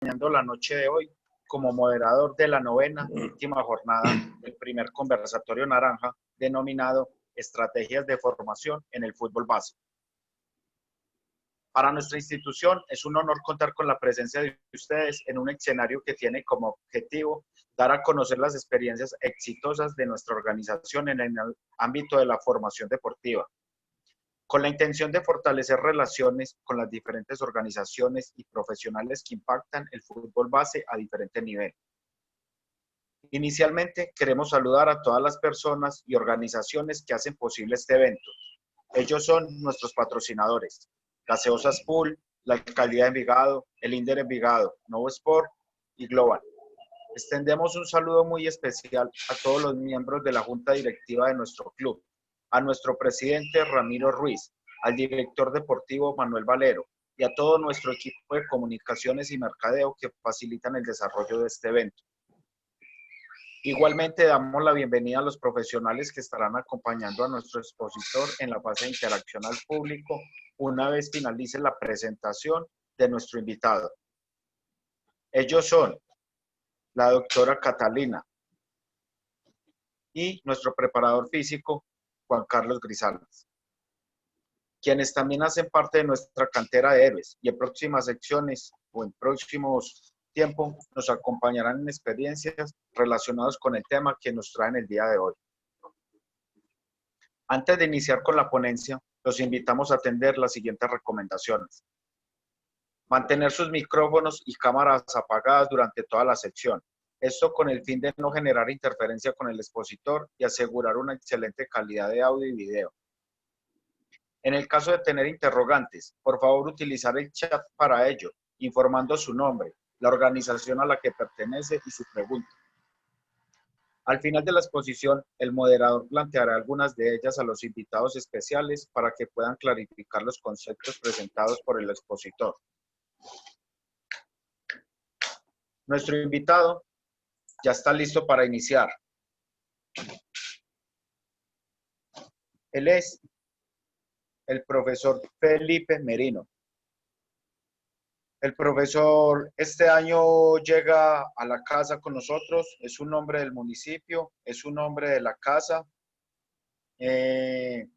acompañando la noche de hoy como moderador de la novena y última jornada del primer conversatorio naranja denominado Estrategias de Formación en el Fútbol Base. Para nuestra institución es un honor contar con la presencia de ustedes en un escenario que tiene como objetivo dar a conocer las experiencias exitosas de nuestra organización en el ámbito de la formación deportiva, con la intención de fortalecer relaciones con las diferentes organizaciones y profesionales que impactan el fútbol base a diferente nivel. Inicialmente, queremos saludar a todas las personas y organizaciones que hacen posible este evento. Ellos son nuestros patrocinadores: Gaseosas Pool, la Alcaldía de Envigado, el INDER Envigado, Novo Sport y Global. Extendemos un saludo muy especial a todos los miembros de la Junta Directiva de nuestro club, a nuestro presidente Ramiro Ruiz, al director deportivo Manuel Valero y a todo nuestro equipo de comunicaciones y mercadeo que facilitan el desarrollo de este evento. Igualmente damos la bienvenida a los profesionales que estarán acompañando a nuestro expositor en la fase de interacción al público una vez finalice la presentación de nuestro invitado. Ellos son la doctora Catalina y nuestro preparador físico Juan Carlos Grisales, quienes también hacen parte de nuestra cantera de héroes y en próximas secciones o en próximos tiempos nos acompañarán en experiencias relacionadas con el tema que nos traen el día de hoy. Antes de iniciar con la ponencia, los invitamos a atender las siguientes recomendaciones. Mantener sus micrófonos y cámaras apagadas durante toda la sección. Esto con el fin de no generar interferencia con el expositor y asegurar una excelente calidad de audio y video. En el caso de tener interrogantes, por favor utilizar el chat para ello, informando su nombre, la organización a la que pertenece y su pregunta. Al final de la exposición, el moderador planteará algunas de ellas a los invitados especiales para que puedan clarificar los conceptos presentados por el expositor. Nuestro invitado ya está listo para iniciar. Él es el profesor Felipe Merino. El profesor este año llega a la casa con nosotros, es un hombre del municipio, es un hombre de la casa. Él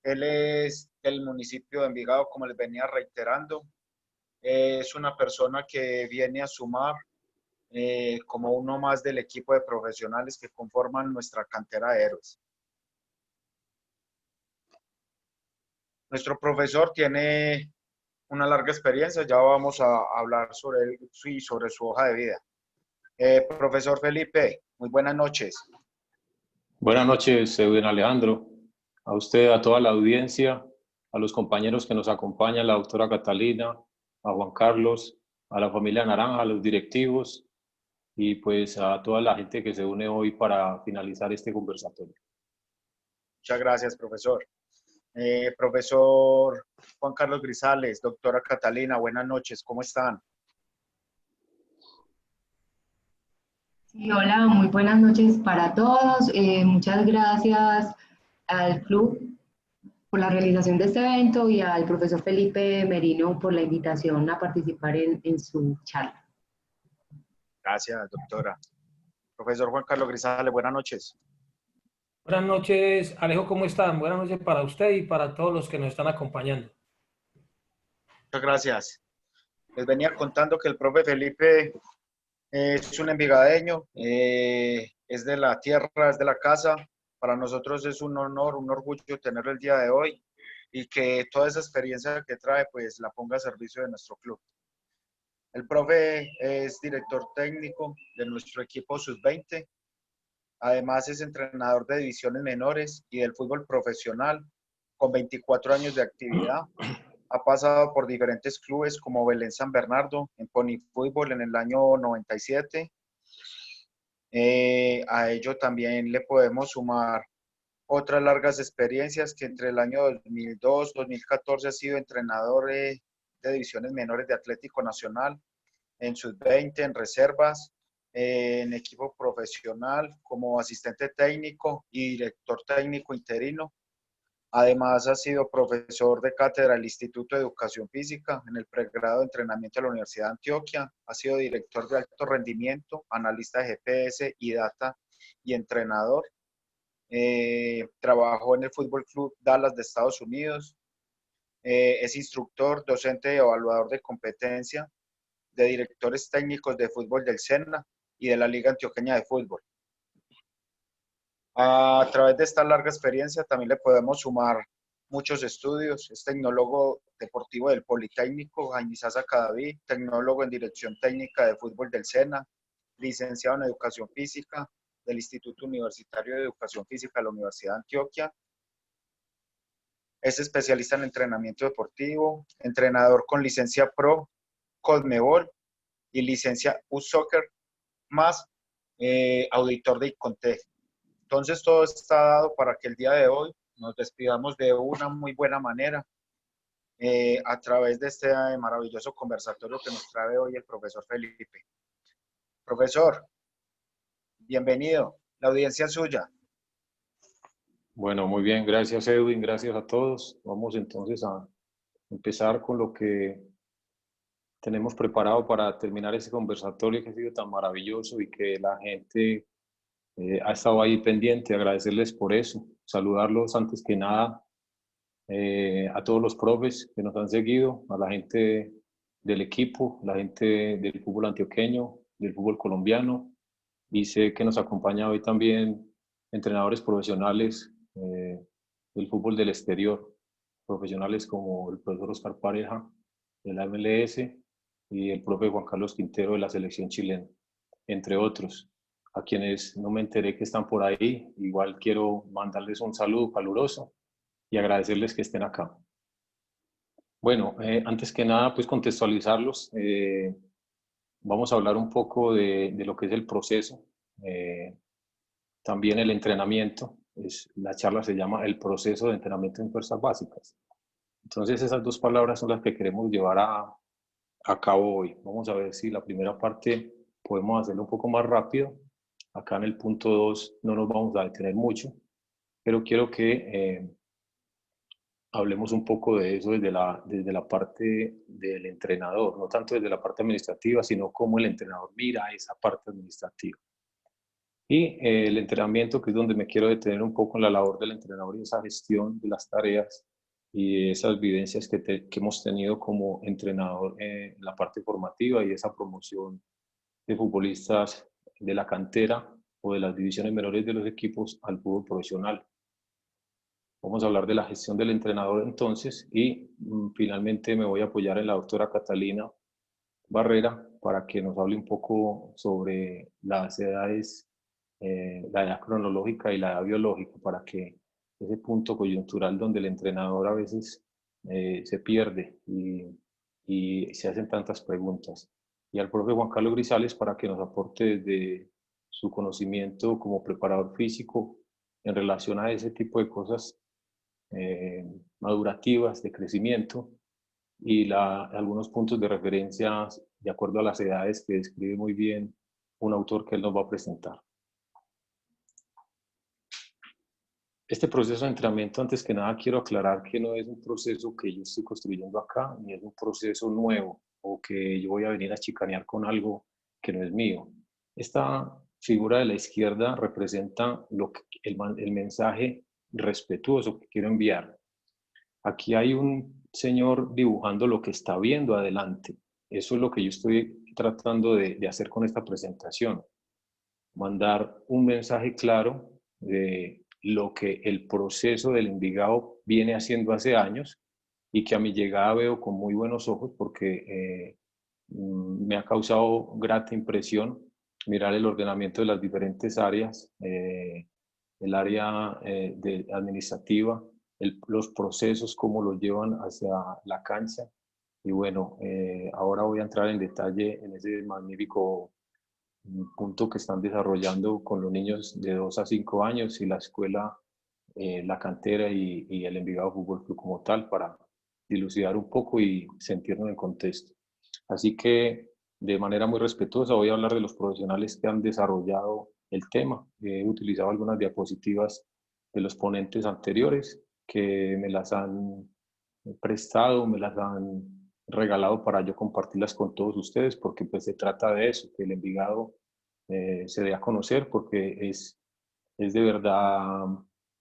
es del municipio de Envigado, como les venía reiterando. Es una persona que viene a sumar como uno más del equipo de profesionales que conforman nuestra cantera de héroes. Nuestro profesor tiene una larga experiencia, ya vamos a hablar sobre él y sobre su hoja de vida. Profesor Felipe, muy buenas noches. Buenas noches, Edwin Alejandro, a usted, a toda la audiencia, a los compañeros que nos acompañan, la doctora Catalina, a Juan Carlos, a la familia Naranja, a los directivos y pues a toda la gente que se une hoy para finalizar este conversatorio. Muchas gracias, profesor. Profesor Juan Carlos Grisales, doctora Catalina, buenas noches, ¿cómo están? Sí, hola, muy buenas noches para todos. Muchas gracias al club por la realización de este evento y al profesor Felipe Merino por la invitación a participar en su charla. Gracias, doctora. Profesor Juan Carlos Grisales, buenas noches. Buenas noches, Alejo, ¿cómo están? Buenas noches para usted y para todos los que nos están acompañando. Muchas gracias. Les venía contando que el profe Felipe es un envigadeño, es de la tierra, es de la casa. Para nosotros es un honor, un orgullo tenerlo el día de hoy y que toda esa experiencia que trae, pues la ponga a servicio de nuestro club. El profe es director técnico de nuestro equipo sub-20. Además es entrenador de divisiones menores y del fútbol profesional con 24 años de actividad. Ha pasado por diferentes clubes como Belén San Bernardo, en Pony Fútbol en el año 97. A ello también le podemos sumar otras largas experiencias que entre el año 2002 2014 ha sido entrenador de divisiones menores de Atlético Nacional, en sub-20, en reservas, en equipo profesional como asistente técnico y director técnico interino. Además, ha sido profesor de cátedra del Instituto de Educación Física en el pregrado de entrenamiento de la Universidad de Antioquia. Ha sido director de alto rendimiento, analista de GPS y data y entrenador. Trabajó en el Fútbol Club Dallas de Estados Unidos. Es instructor, docente y evaluador de competencia de directores técnicos de fútbol del SENA y de la Liga Antioqueña de Fútbol. A través de esta larga experiencia también le podemos sumar muchos estudios. Es tecnólogo deportivo del Politécnico Jaime Sasa Cadavid, tecnólogo en dirección técnica de fútbol del SENA, licenciado en educación física del Instituto Universitario de Educación Física de la Universidad de Antioquia. Es especialista en entrenamiento deportivo, entrenador con licencia Pro, Conmebol y licencia U-Soccer, más auditor de ICONTEC. Entonces todo está dado para que el día de hoy nos despidamos de una muy buena manera a través de este maravilloso conversatorio que nos trae hoy el profesor Felipe. Profesor, bienvenido, la audiencia es suya. Bueno, muy bien, gracias Edwin, gracias a todos. Vamos entonces a empezar con lo que tenemos preparado para terminar este conversatorio que ha sido tan maravilloso y que la gente ha estado ahí pendiente. Agradecerles por eso, saludarlos antes que nada a todos los profes que nos han seguido, a la gente del equipo, la gente del fútbol antioqueño, del fútbol colombiano, y sé que nos acompaña hoy también entrenadores profesionales del fútbol del exterior, profesionales como el profesor Oscar Pareja de la MLS y el profe Juan Carlos Quintero de la selección chilena, entre otros. A quienes no me enteré que están por ahí, igual quiero mandarles un saludo caluroso y agradecerles que estén acá. Bueno, antes que nada, pues contextualizarlos. Vamos a hablar un poco de lo que es el proceso, también el entrenamiento. La charla se llama El proceso de entrenamiento en fuerzas básicas. Entonces esas dos palabras son las que queremos llevar a cabo hoy. Vamos a ver si la primera parte podemos hacerlo un poco más rápido. Acá en el punto 2 no nos vamos a detener mucho, pero quiero que hablemos un poco de eso desde la parte del entrenador, no tanto desde la parte administrativa, sino cómo el entrenador mira esa parte administrativa. Y el entrenamiento, que es donde me quiero detener un poco en la labor del entrenador y esa gestión de las tareas y esas vivencias que hemos tenido como entrenador en la parte formativa y esa promoción de futbolistas de la cantera o de las divisiones menores de los equipos al fútbol profesional. Vamos a hablar de la gestión del entrenador entonces y finalmente me voy a apoyar en la doctora Catalina Barrera para que nos hable un poco sobre las edades, la edad cronológica y la edad biológica, para que ese punto coyuntural donde el entrenador a veces se pierde y se hacen tantas preguntas. Y al profe Juan Carlos Grisales para que nos aporte desde su conocimiento como preparador físico en relación a ese tipo de cosas madurativas, de crecimiento, y algunos puntos de referencia de acuerdo a las edades que describe muy bien un autor que él nos va a presentar. Este proceso de entrenamiento, antes que nada, quiero aclarar que no es un proceso que yo estoy construyendo acá, ni es un proceso nuevo o que yo voy a venir a chicanear con algo que no es mío. Esta figura de la izquierda representa el mensaje respetuoso que quiero enviar. Aquí hay un señor dibujando lo que está viendo adelante. Eso es lo que yo estoy tratando de hacer con esta presentación. Mandar un mensaje claro de lo que el proceso del Envigado viene haciendo hace años y que a mi llegada veo con muy buenos ojos porque me ha causado grata impresión mirar el ordenamiento de las diferentes áreas, el área administrativa, los procesos, cómo los llevan hacia la cancha. Y bueno, ahora voy a entrar en detalle en ese magnífico punto que están desarrollando con los niños de 2 a 5 años y la escuela, la cantera y el Envigado Fútbol Club como tal, para dilucidar un poco y sentirnos en contexto. Así que de manera muy respetuosa voy a hablar de los profesionales que han desarrollado el tema. He utilizado algunas diapositivas de los ponentes anteriores que me las han prestado, me las han regalado para yo compartirlas con todos ustedes, porque pues se trata de eso, que el Envigado se dé a conocer, porque es de verdad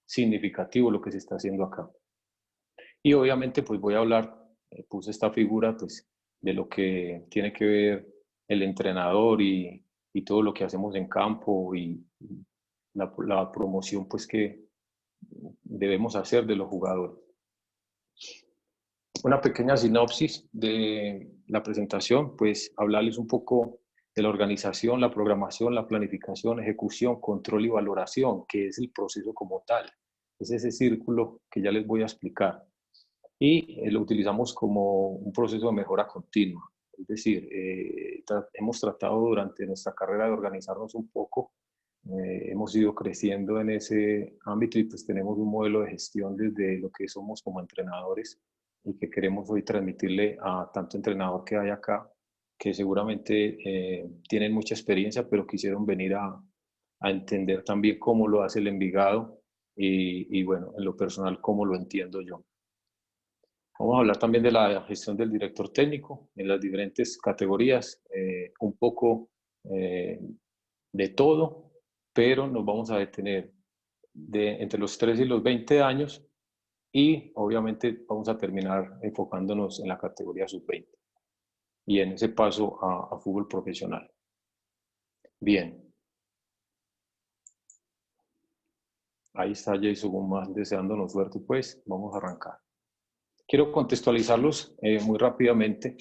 significativo lo que se está haciendo acá. Y obviamente pues voy a hablar, puse esta figura pues de lo que tiene que ver el entrenador y todo lo que hacemos en campo y la promoción pues que debemos hacer de los jugadores. Una pequeña sinopsis de la presentación, pues hablarles un poco de la organización, la programación, la planificación, ejecución, control y valoración, que es el proceso como tal. Es ese círculo que ya les voy a explicar. Y lo utilizamos como un proceso de mejora continua. Es decir, hemos tratado durante nuestra carrera de organizarnos un poco, hemos ido creciendo en ese ámbito y pues tenemos un modelo de gestión desde lo que somos como entrenadores y que queremos hoy transmitirle a tanto entrenador que hay acá, que seguramente tienen mucha experiencia, pero quisieron venir a entender también cómo lo hace el Envigado y bueno, en lo personal, cómo lo entiendo yo. Vamos a hablar también de la gestión del director técnico en las diferentes categorías, un poco de todo, pero nos vamos a detener entre los 3 y los 20 años y obviamente vamos a terminar enfocándonos en la categoría sub-20 y en ese paso a fútbol profesional. Bien. Ahí está Jason Guzmán deseándonos suerte, pues vamos a arrancar. Quiero contextualizarlos muy rápidamente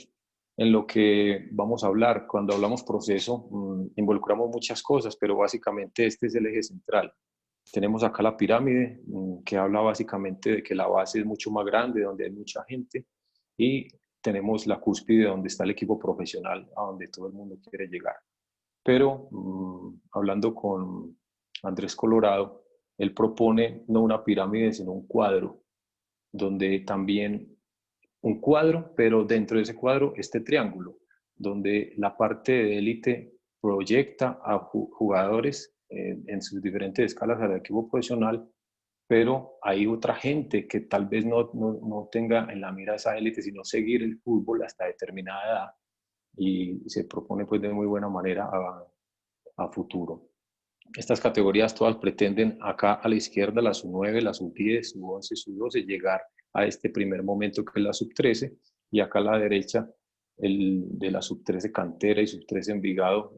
en lo que vamos a hablar. Cuando hablamos proceso, involucramos muchas cosas, pero básicamente este es el eje central. Tenemos acá la pirámide, que habla básicamente de que la base es mucho más grande, donde hay mucha gente, y tenemos la cúspide donde está el equipo profesional, a donde todo el mundo quiere llegar. Pero hablando con Andrés Colorado, él propone no una pirámide, sino un cuadro, donde también un cuadro, pero dentro de ese cuadro este triángulo, donde la parte de élite proyecta a jugadores en sus diferentes escalas al equipo profesional, pero hay otra gente que tal vez no tenga en la mira esa élite, sino seguir el fútbol hasta determinada edad y se propone pues de muy buena manera a futuro. Estas categorías todas pretenden acá a la izquierda, la sub-9, la sub-10, sub-11, sub-12, llegar a este primer momento que es la sub-13 y acá a la derecha el de la sub-13 cantera y sub-13 Envigado,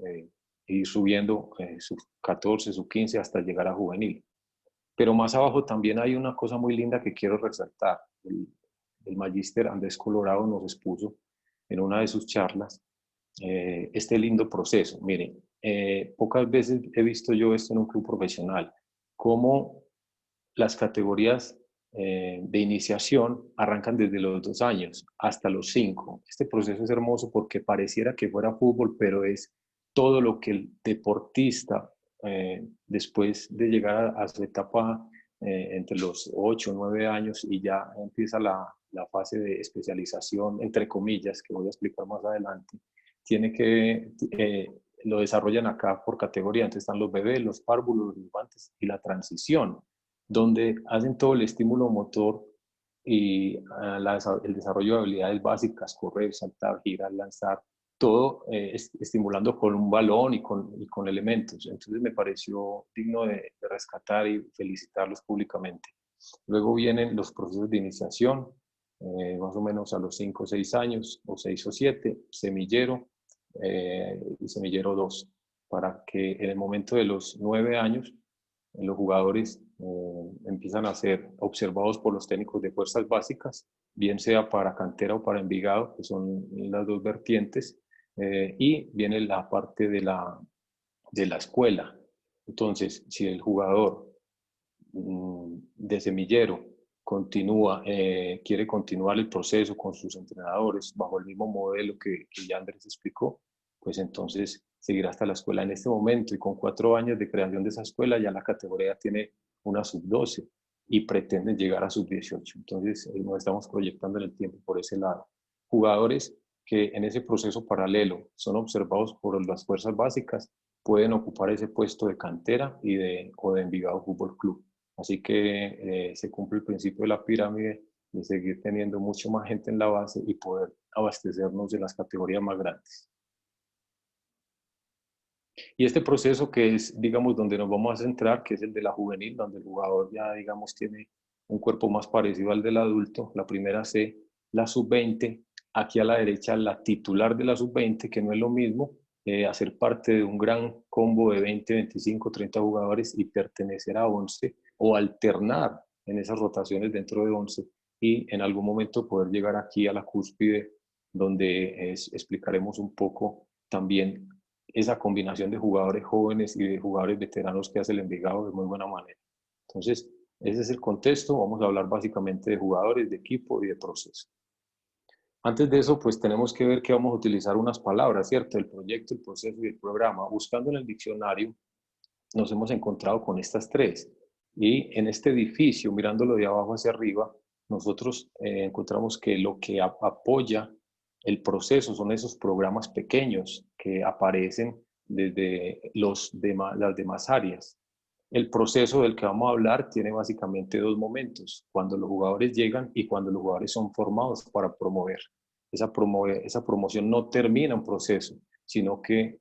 ir subiendo sub-14, sub-15 hasta llegar a juvenil. Pero más abajo también hay una cosa muy linda que quiero resaltar. El magíster Andrés Colorado nos expuso en una de sus charlas este lindo proceso. Miren, pocas veces he visto yo esto en un club profesional, cómo las categorías de iniciación arrancan desde los 2 años hasta los 5. Este proceso es hermoso porque pareciera que fuera fútbol, pero es todo lo que el deportista, después de llegar a su etapa entre los 8 o 9 años y ya empieza la fase de especialización, entre comillas, que voy a explicar más adelante, tiene que, lo desarrollan acá por categoría. Entonces están los bebés, los párvulos, los infantes y la transición, donde hacen todo el estímulo motor y el desarrollo de habilidades básicas, correr, saltar, girar, lanzar, todo estimulando con un balón y con elementos. Entonces me pareció digno de rescatar y felicitarlos públicamente. Luego vienen los procesos de iniciación, más o menos a los 5 o 6 años, o 6 o 7, semillero y semillero 2, para que en el momento de los 9 años los jugadores empiezan a ser observados por los técnicos de fuerzas básicas, bien sea para cantera o para Envigado, que son las dos vertientes, y viene la parte de la escuela. Entonces, si el jugador de semillero continúa, quiere continuar el proceso con sus entrenadores bajo el mismo modelo que ya Andrés explicó, pues entonces seguirá hasta la escuela en este momento, y con 4 años de creación de esa escuela ya la categoría tiene una sub-12 y pretenden llegar a sub-18. Entonces nos estamos proyectando en el tiempo por ese lado. Jugadores que en ese proceso paralelo son observados por las fuerzas básicas pueden ocupar ese puesto de cantera o de Envigado Fútbol Club. Así que se cumple el principio de la pirámide de seguir teniendo mucho más gente en la base y poder abastecernos de las categorías más grandes. Y este proceso que es, digamos, donde nos vamos a centrar, que es el de la juvenil, donde el jugador ya, digamos, tiene un cuerpo más parecido al del adulto, la primera C, la sub-20, aquí a la derecha la titular de la sub-20, que no es lo mismo hacer parte de un gran combo de 20, 25, 30 jugadores y pertenecer a 11 o alternar en esas rotaciones dentro de 11 y en algún momento poder llegar aquí a la cúspide donde explicaremos un poco también esa combinación de jugadores jóvenes y de jugadores veteranos que hace el Envigado de muy buena manera. Entonces, ese es el contexto. Vamos a hablar básicamente de jugadores, de equipo y de proceso. Antes de eso, pues tenemos que ver que vamos a utilizar unas palabras, ¿cierto? El proyecto, el proceso y el programa. Buscando en el diccionario, nos hemos encontrado con estas tres. Y en este edificio, mirándolo de abajo hacia arriba, nosotros encontramos que lo que apoya el proceso son esos programas pequeños que aparecen desde las demás áreas. El proceso del que vamos a hablar tiene básicamente dos momentos, cuando los jugadores llegan y cuando los jugadores son formados para promover. Esa promoción no termina un proceso, sino que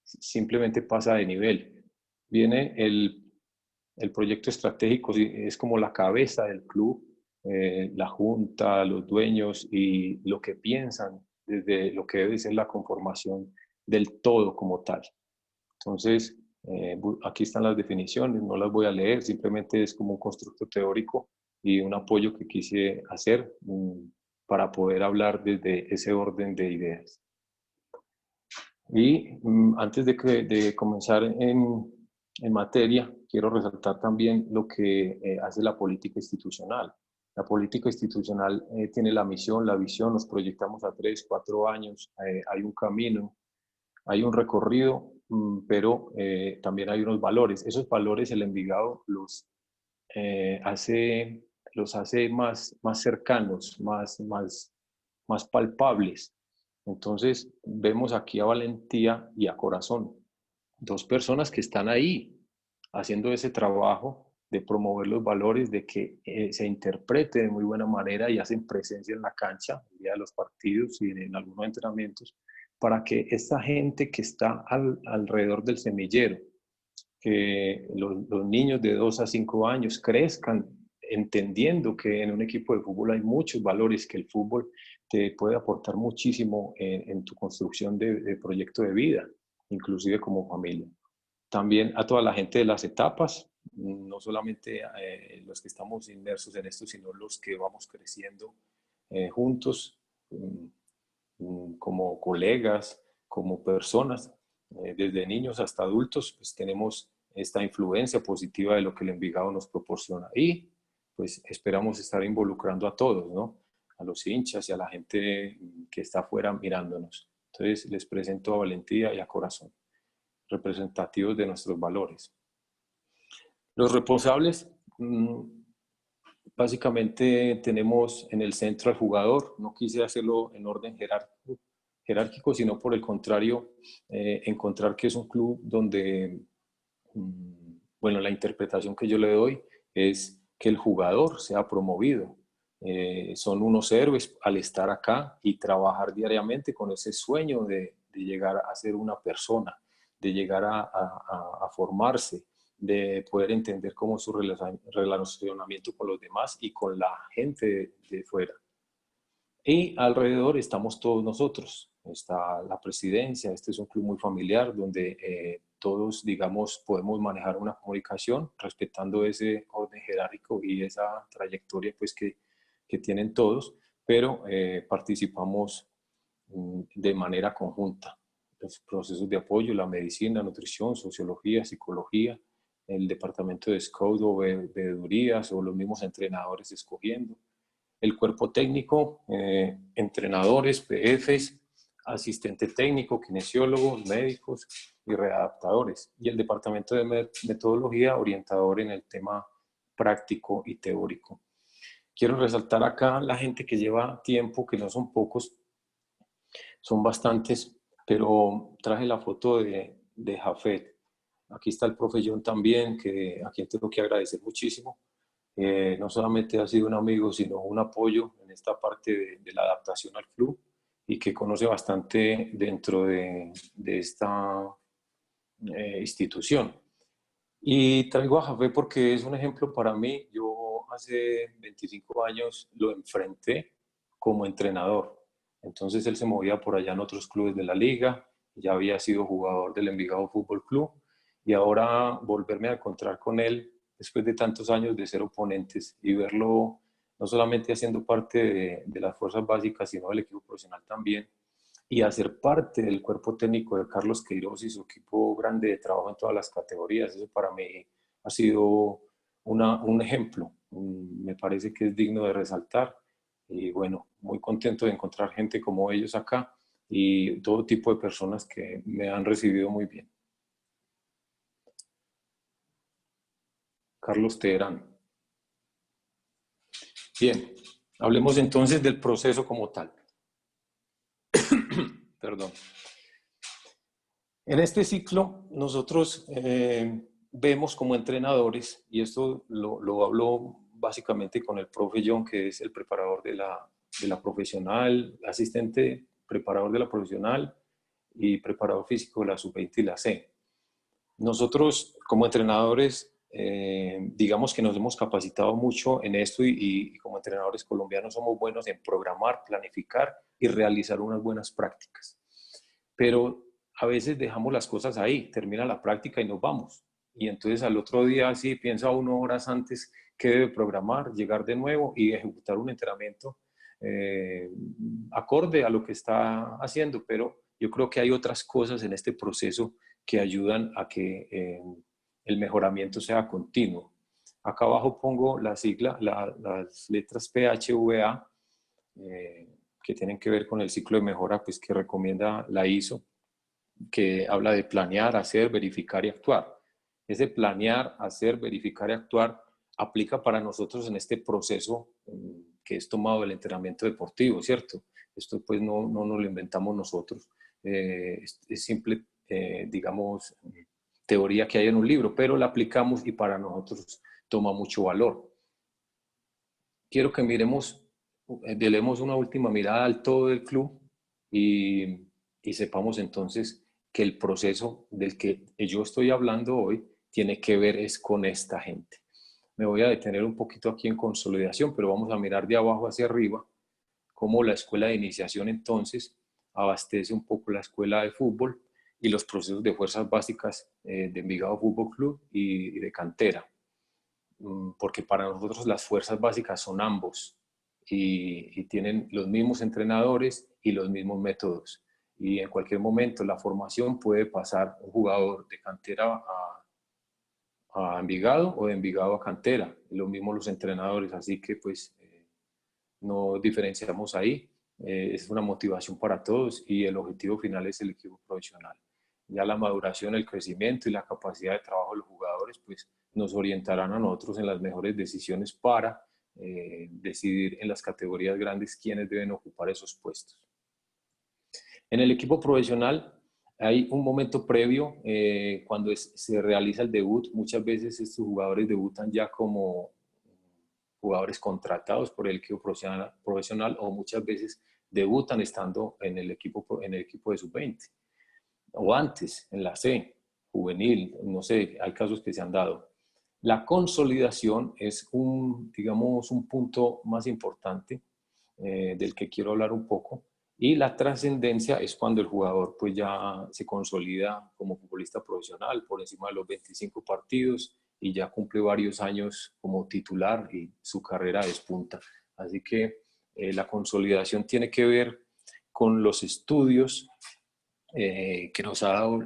simplemente pasa de nivel. Viene el proyecto estratégico, es como la cabeza del club, la junta, los dueños y lo que piensan desde lo que debe ser la conformación del todo como tal. Entonces, aquí están las definiciones, no las voy a leer, simplemente es como un constructo teórico y un apoyo que quise hacer para poder hablar desde ese orden de ideas. Y antes de comenzar en materia, quiero resaltar también lo que hace la política institucional. La política institucional tiene la misión, la visión, nos proyectamos a 3, 4 años, hay un camino, hay un recorrido, pero también hay unos valores. Esos valores el Envigado los hace más cercanos, más palpables. Entonces, vemos aquí a Valentía y a Corazón, dos personas que están ahí haciendo ese trabajo de promover los valores, de que se interprete de muy buena manera y hacen presencia en la cancha, el día de los partidos y en algunos entrenamientos, para que esta gente que está alrededor del semillero, que los niños de 2 a 5 años crezcan entendiendo que en un equipo de fútbol hay muchos valores, que el fútbol te puede aportar muchísimo en tu construcción de proyecto de vida, inclusive como familia. También a toda la gente de las etapas, no solamente los que estamos inmersos en esto, sino los que vamos creciendo juntos como colegas, como personas, desde niños hasta adultos, pues tenemos esta influencia positiva de lo que el Envigado nos proporciona. Y pues esperamos estar involucrando a todos, ¿no? A los hinchas y a la gente que está afuera mirándonos. Entonces les presento a Valentía y a Corazón, representativos de nuestros valores. Los responsables, básicamente tenemos en el centro al jugador. No quise hacerlo en orden jerárquico, sino por el contrario, encontrar que es un club donde, bueno, la interpretación que yo le doy es que el jugador sea promovido. Son unos héroes al estar acá y trabajar diariamente con ese sueño de llegar a ser una persona, de llegar a formarse, de poder entender cómo es su relacionamiento con los demás y con la gente de fuera. Y alrededor estamos todos nosotros. Está la presidencia, este es un club muy familiar donde todos, digamos, podemos manejar una comunicación respetando ese orden jerárquico y esa trayectoria pues, que tienen todos, pero participamos de manera conjunta. Los procesos de apoyo, la medicina, nutrición, sociología, psicología, el departamento de scout o veedurías o los mismos entrenadores escogiendo. El cuerpo técnico, entrenadores, PFs, asistente técnico, kinesiólogos, médicos y readaptadores. Y el departamento de metodología, orientador en el tema práctico y teórico. Quiero resaltar acá la gente que lleva tiempo, que no son pocos, son bastantes, pero traje la foto de Jafet. Aquí está el profe John también, a quien tengo que agradecer muchísimo. No solamente ha sido un amigo, sino un apoyo en esta parte de la adaptación al club y que conoce bastante dentro de esta institución. Y traigo a Jafé porque es un ejemplo para mí. Yo hace 25 años lo enfrenté como entrenador. Entonces él se movía por allá en otros clubes de la liga, ya había sido jugador del Envigado Fútbol Club y ahora volverme a encontrar con él después de tantos años de ser oponentes y verlo no solamente haciendo parte de las fuerzas básicas, sino del equipo profesional también, y hacer parte del cuerpo técnico de Carlos Queiroz y su equipo grande de trabajo en todas las categorías. Eso para mí ha sido un ejemplo. Me parece que es digno de resaltar. Y bueno, muy contento de encontrar gente como ellos acá y todo tipo de personas que me han recibido muy bien. Carlos Teherán. Bien, hablemos entonces del proceso como tal. Perdón. En este ciclo nosotros vemos como entrenadores, y esto lo hablo básicamente con el profe John, que es el preparador de la profesional, asistente preparador de la profesional y preparador físico de la sub-20 y la C. Nosotros como entrenadores, digamos que nos hemos capacitado mucho en esto y como entrenadores colombianos somos buenos en programar, planificar y realizar unas buenas prácticas. Pero a veces dejamos las cosas ahí, termina la práctica y nos vamos. Y entonces al otro día sí piensa 1 horas antes qué debe programar, llegar de nuevo y ejecutar un entrenamiento acorde a lo que está haciendo. Pero yo creo que hay otras cosas en este proceso que ayudan a que el mejoramiento sea continuo. Acá abajo pongo la sigla, las letras PHVA, que tienen que ver con el ciclo de mejora pues, que recomienda la ISO, que habla de planear, hacer, verificar y actuar. Ese planear, hacer, verificar y actuar aplica para nosotros en este proceso que es tomado del entrenamiento deportivo, ¿cierto? Esto pues no nos lo inventamos nosotros, es simple, digamos, teoría que hay en un libro, pero la aplicamos y para nosotros toma mucho valor. Quiero que miremos, demos una última mirada al todo del club y sepamos entonces que el proceso del que yo estoy hablando hoy tiene que ver es con esta gente. Me voy a detener un poquito aquí en consolidación, pero vamos a mirar de abajo hacia arriba cómo la escuela de iniciación entonces abastece un poco la escuela de fútbol y los procesos de fuerzas básicas de Envigado Fútbol Club y de cantera. Porque para nosotros las fuerzas básicas son ambos y tienen los mismos entrenadores y los mismos métodos. Y en cualquier momento la formación puede pasar un jugador de cantera a Envigado o de Envigado a cantera. Y lo mismo los entrenadores, así que pues no diferenciamos ahí. Es una motivación para todos y el objetivo final es el equipo profesional. Ya la maduración, el crecimiento y la capacidad de trabajo de los jugadores pues nos orientarán a nosotros en las mejores decisiones para decidir en las categorías grandes quiénes deben ocupar esos puestos. En el equipo profesional hay un momento previo cuando se realiza el debut. Muchas veces estos jugadores debutan ya como jugadores contratados por el equipo profesional o muchas veces debutan estando en el equipo de sub-20 o antes en la C, juvenil, no sé, hay casos que se han dado. La consolidación es digamos, un punto más importante del que quiero hablar un poco. Y la trascendencia es cuando el jugador pues ya se consolida como futbolista profesional por encima de los 25 partidos y ya cumple varios años como titular y su carrera despunta. Así que la consolidación tiene que ver con los estudios que nos ha dado.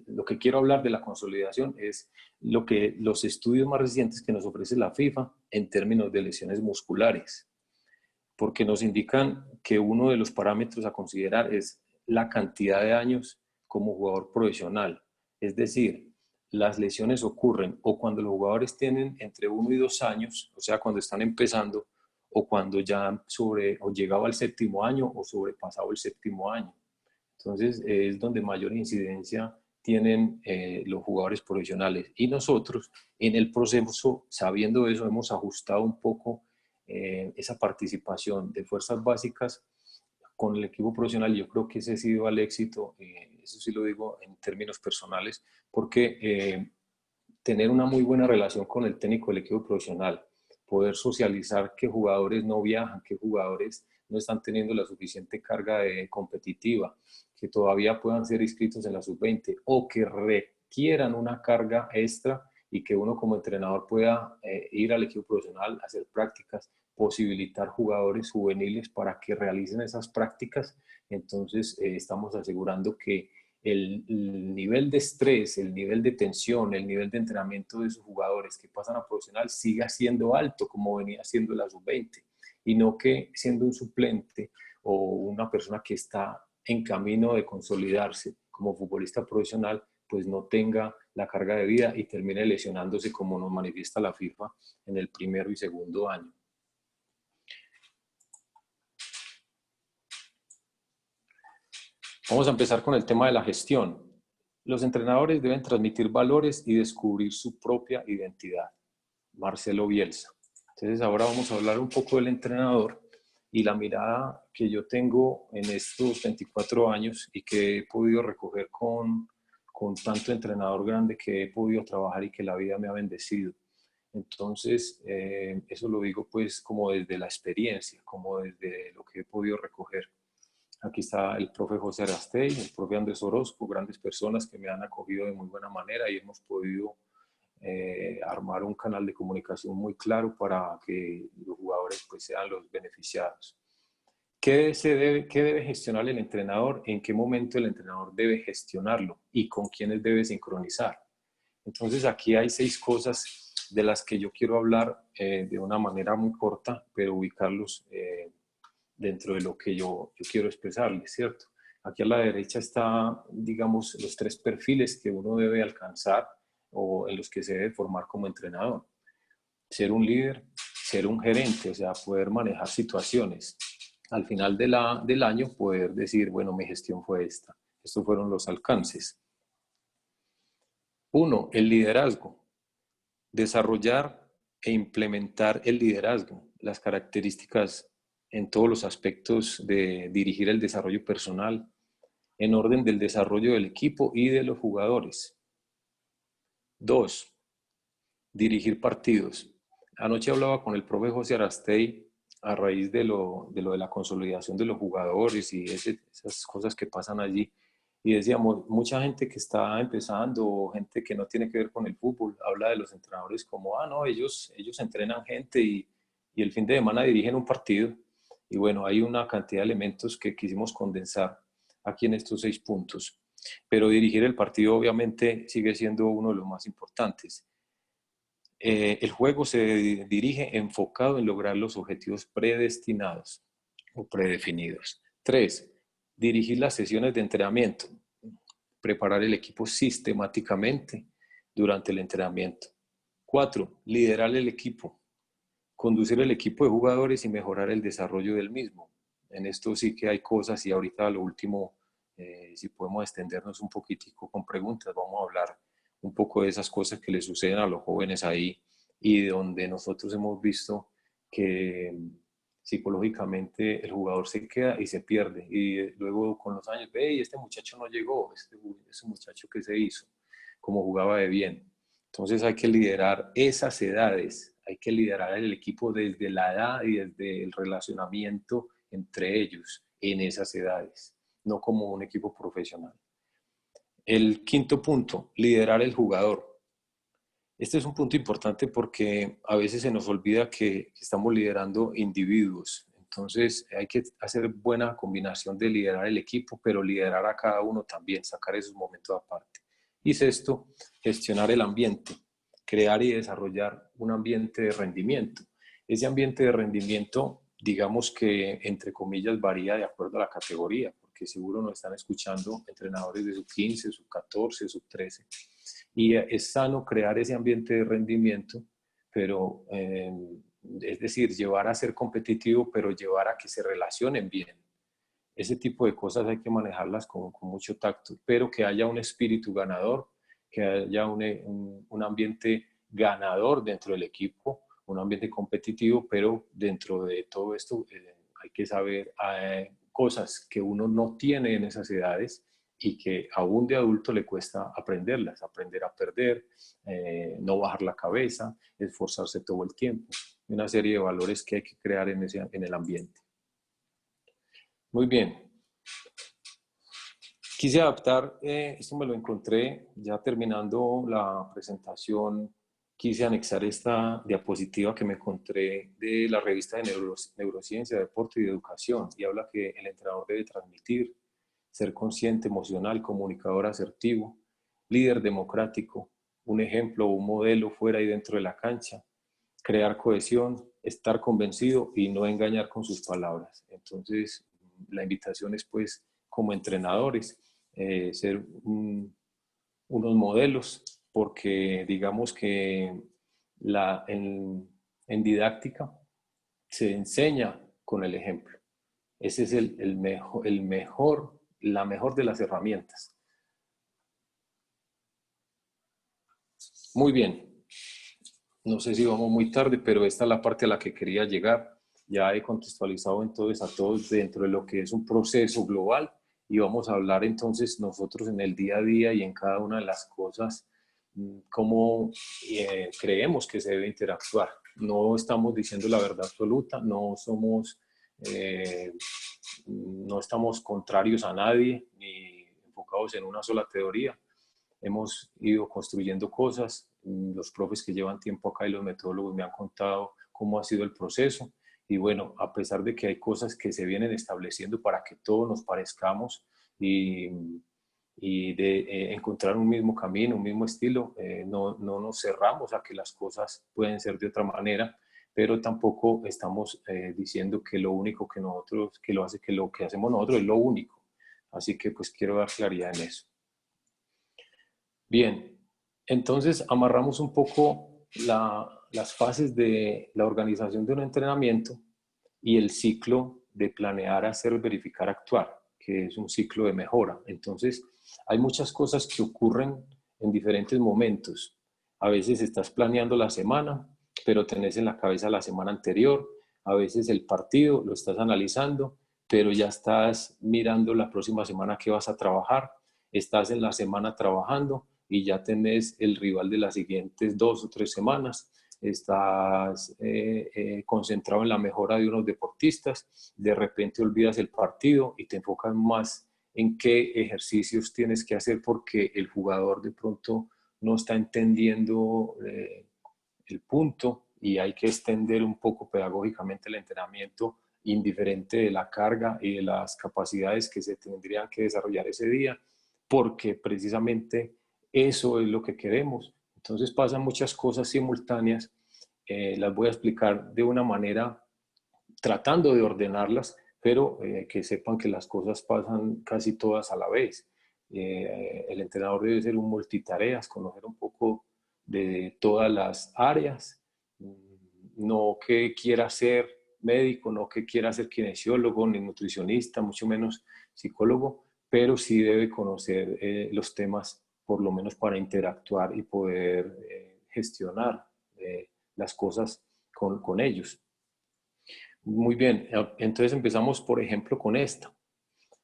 Lo que quiero hablar de la consolidación es los estudios más recientes que nos ofrece la FIFA en términos de lesiones musculares, porque nos indican que uno de los parámetros a considerar es la cantidad de años como jugador profesional. Es decir, las lesiones ocurren o cuando los jugadores tienen entre 1 y 2 años, o sea, cuando están empezando, o cuando ya o llegaba al 7º año o sobrepasado el 7º año. Entonces, es donde mayor incidencia tienen los jugadores profesionales. Y nosotros, en el proceso, sabiendo eso, hemos ajustado un poco esa participación de fuerzas básicas con el equipo profesional. Yo creo que ese ha sido el éxito, eso sí lo digo en términos personales, porque tener una muy buena relación con el técnico del equipo profesional, poder socializar que jugadores no viajan, que jugadores no están teniendo la suficiente carga competitiva, que todavía puedan ser inscritos en la sub-20 o que requieran una carga extra y que uno como entrenador pueda ir al equipo profesional, hacer prácticas, posibilitar jugadores juveniles para que realicen esas prácticas. Entonces estamos asegurando que el nivel de estrés, el nivel de tensión, el nivel de entrenamiento de esos jugadores que pasan a profesional siga siendo alto como venía siendo la sub-20 y no que siendo un suplente o una persona que está en camino de consolidarse como futbolista profesional, pues no tenga la carga de vida y termine lesionándose como nos manifiesta la FIFA en el primero y segundo año. Vamos a empezar con el tema de la gestión. Los entrenadores deben transmitir valores y descubrir su propia identidad. Marcelo Bielsa. Entonces ahora vamos a hablar un poco del entrenador y la mirada que yo tengo en estos 24 años y que he podido recoger con tanto entrenador grande que he podido trabajar y que la vida me ha bendecido. Entonces, eso lo digo pues como desde la experiencia, como desde lo que he podido recoger. Aquí está el profe José Arastey, el profe Andrés Orozco, grandes personas que me han acogido de muy buena manera y hemos podido armar un canal de comunicación muy claro para que los jugadores pues, sean los beneficiados. ¿Qué debe gestionar el entrenador? ¿En qué momento el entrenador debe gestionarlo? ¿Y con quiénes debe sincronizar? Entonces aquí hay 6 cosas de las que yo quiero hablar de una manera muy corta, pero ubicarlos dentro de lo que yo quiero expresarles, ¿cierto? Aquí a la derecha está, digamos, los 3 perfiles que uno debe alcanzar o en los que se debe formar como entrenador. Ser un líder, ser un gerente, o sea, poder manejar situaciones. Al final del año poder decir, bueno, mi gestión fue esta. Estos fueron los alcances. 1, el liderazgo. Desarrollar e implementar el liderazgo, las características en todos los aspectos de dirigir el desarrollo personal, en orden del desarrollo del equipo y de los jugadores. 2, dirigir partidos. Anoche hablaba con el profe José Arastey a raíz de lo de la consolidación de los jugadores y esas cosas que pasan allí. Y decíamos, mucha gente que está empezando, gente que no tiene que ver con el fútbol, habla de los entrenadores como, no, ellos entrenan gente y el fin de semana dirigen un partido. Y bueno, hay una cantidad de elementos que quisimos condensar aquí en estos 6 puntos. Pero dirigir el partido obviamente sigue siendo uno de los más importantes. El juego se dirige enfocado en lograr los objetivos predestinados o predefinidos. 3, dirigir las sesiones de entrenamiento, preparar el equipo sistemáticamente durante el entrenamiento. 4, liderar el equipo, conducir el equipo de jugadores y mejorar el desarrollo del mismo. En esto sí que hay cosas y ahorita lo último, si podemos extendernos un poquitico con preguntas, vamos a hablar un poco de esas cosas que le suceden a los jóvenes ahí y donde nosotros hemos visto que psicológicamente el jugador se queda y se pierde y luego con los años ve, y este muchacho no llegó, este muchacho que se hizo, como jugaba de bien. Entonces hay que liderar esas edades, hay que liderar el equipo desde la edad y desde el relacionamiento entre ellos en esas edades, no como un equipo profesional. El 5º punto, liderar el jugador. Este es un punto importante porque a veces se nos olvida que estamos liderando individuos. Entonces hay que hacer buena combinación de liderar el equipo, pero liderar a cada uno también, sacar esos momentos aparte. Y 6º, gestionar el ambiente, crear y desarrollar un ambiente de rendimiento. Ese ambiente de rendimiento, digamos que entre comillas varía de acuerdo a la categoría, porque seguro nos están escuchando entrenadores de sub-15, sub-14, sub-13. Y es sano crear ese ambiente de rendimiento, pero es decir, llevar a ser competitivo, pero llevar a que se relacionen bien. ese tipo de cosas hay que manejarlas con mucho tacto, pero que haya un espíritu ganador, que haya un ambiente ganador dentro del equipo, un ambiente competitivo, pero dentro de todo esto hay que saber cosas que uno no tiene en esas edades y que aún de adulto le cuesta aprenderlas, aprender a perder, no bajar la cabeza, esforzarse todo el tiempo. Una serie de valores que hay que crear en el ambiente. Muy bien. Quise adaptar, esto me lo encontré ya terminando la presentación, quise anexar esta diapositiva que me encontré de la revista de Neurociencia, Deporte y Educación, y habla que el entrenador debe transmitir, ser consciente, emocional, comunicador asertivo, líder democrático, un ejemplo o un modelo fuera y dentro de la cancha, crear cohesión, estar convencido y no engañar con sus palabras. Entonces, la invitación es, pues, como entrenadores, ser unos modelos, porque digamos que en didáctica se enseña con el ejemplo. Ese es la mejor de las herramientas. Muy bien. No sé si vamos muy tarde, pero esta es la parte a la que quería llegar. Ya he contextualizado entonces a todos dentro de lo que es un proceso global y vamos a hablar entonces nosotros en el día a día y en cada una de las cosas cómo creemos que se debe interactuar. No estamos diciendo la verdad absoluta, no estamos contrarios a nadie ni enfocados en una sola teoría. Hemos ido construyendo cosas, los profes que llevan tiempo acá y los metodólogos me han contado cómo ha sido el proceso y bueno, a pesar de que hay cosas que se vienen estableciendo para que todos nos parezcamos y de encontrar un mismo camino, un mismo estilo, no nos cerramos a que las cosas pueden ser de otra manera, pero tampoco estamos diciendo que lo único que lo que hacemos nosotros es lo único. Así que pues quiero dar claridad en eso. Bien, entonces amarramos un poco las fases de la organización de un entrenamiento y el ciclo de planear, hacer, verificar, actuar, que es un ciclo de mejora. Entonces, hay muchas cosas que ocurren en diferentes momentos. A veces estás planeando la semana, pero tenés en la cabeza la semana anterior. A veces el partido lo estás analizando, pero ya estás mirando la próxima semana que vas a trabajar. Estás en la semana trabajando y ya tenés el rival de las siguientes 2 o 3 semanas. Estás concentrado en la mejora de unos deportistas, de repente olvidas el partido y te enfocas más en qué ejercicios tienes que hacer porque el jugador de pronto no está entendiendo el punto y hay que extender un poco pedagógicamente el entrenamiento indiferente de la carga y de las capacidades que se tendrían que desarrollar ese día, porque precisamente eso es lo que queremos. Entonces pasan muchas cosas simultáneas, las voy a explicar de una manera tratando de ordenarlas, pero que sepan que las cosas pasan casi todas a la vez. El entrenador debe ser un multitareas, conocer un poco de todas las áreas, no que quiera ser médico, no que quiera ser kinesiólogo, ni nutricionista, mucho menos psicólogo, pero sí debe conocer los temas por lo menos para interactuar y poder gestionar las cosas con ellos. Muy bien, entonces empezamos por ejemplo con esta.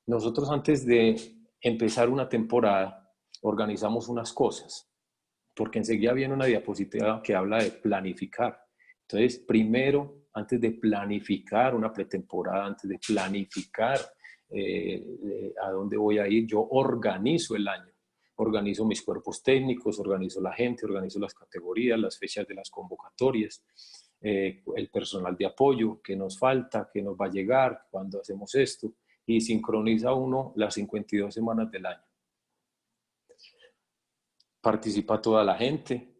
Nosotros antes de empezar una temporada organizamos unas cosas, porque enseguida viene una diapositiva que habla de planificar. Entonces, primero, antes de planificar una pretemporada, antes de planificar a dónde voy a ir, yo organizo el año. Organizo mis cuerpos técnicos, organizo la gente, organizo las categorías, las fechas de las convocatorias, el personal de apoyo, qué nos falta, qué nos va a llegar, cuándo hacemos esto, y sincroniza uno las 52 semanas del año. Participa toda la gente,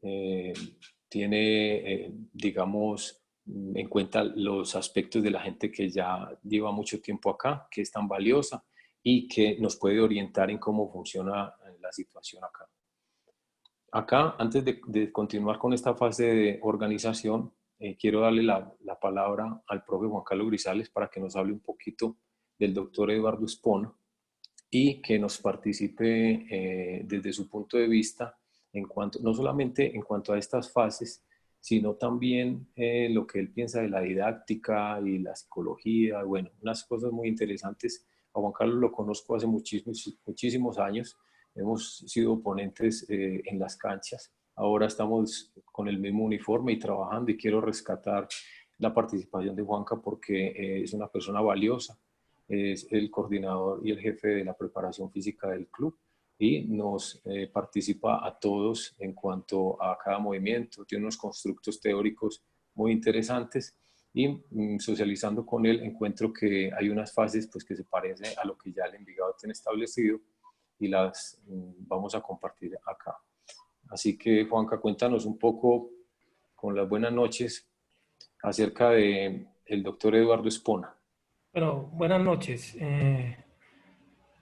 tiene, digamos, en cuenta los aspectos de la gente que ya lleva mucho tiempo acá, que es tan valiosa y que nos puede orientar en cómo funciona la situación acá. Acá, antes de continuar con esta fase de organización, quiero darle la palabra al profe Juan Carlos Grisales para que nos hable un poquito del doctor Eduardo Espona y que nos participe desde su punto de vista no solamente en cuanto a estas fases, sino también lo que él piensa de la didáctica y la psicología, bueno, unas cosas muy interesantes. A Juan Carlos lo conozco hace muchísimos años, hemos sido oponentes en las canchas, ahora estamos con el mismo uniforme y trabajando, y quiero rescatar la participación de Juanca porque es una persona valiosa, es el coordinador y el jefe de la preparación física del club, y nos participa a todos en cuanto a cada movimiento, tiene unos constructos teóricos muy interesantes, y socializando con él encuentro que hay unas fases pues, que se parecen a lo que ya el Envigado tiene establecido, y las vamos a compartir acá. Así que, Juanca, cuéntanos un poco, con las buenas noches, acerca de el doctor Eduardo Espona. Bueno, buenas noches.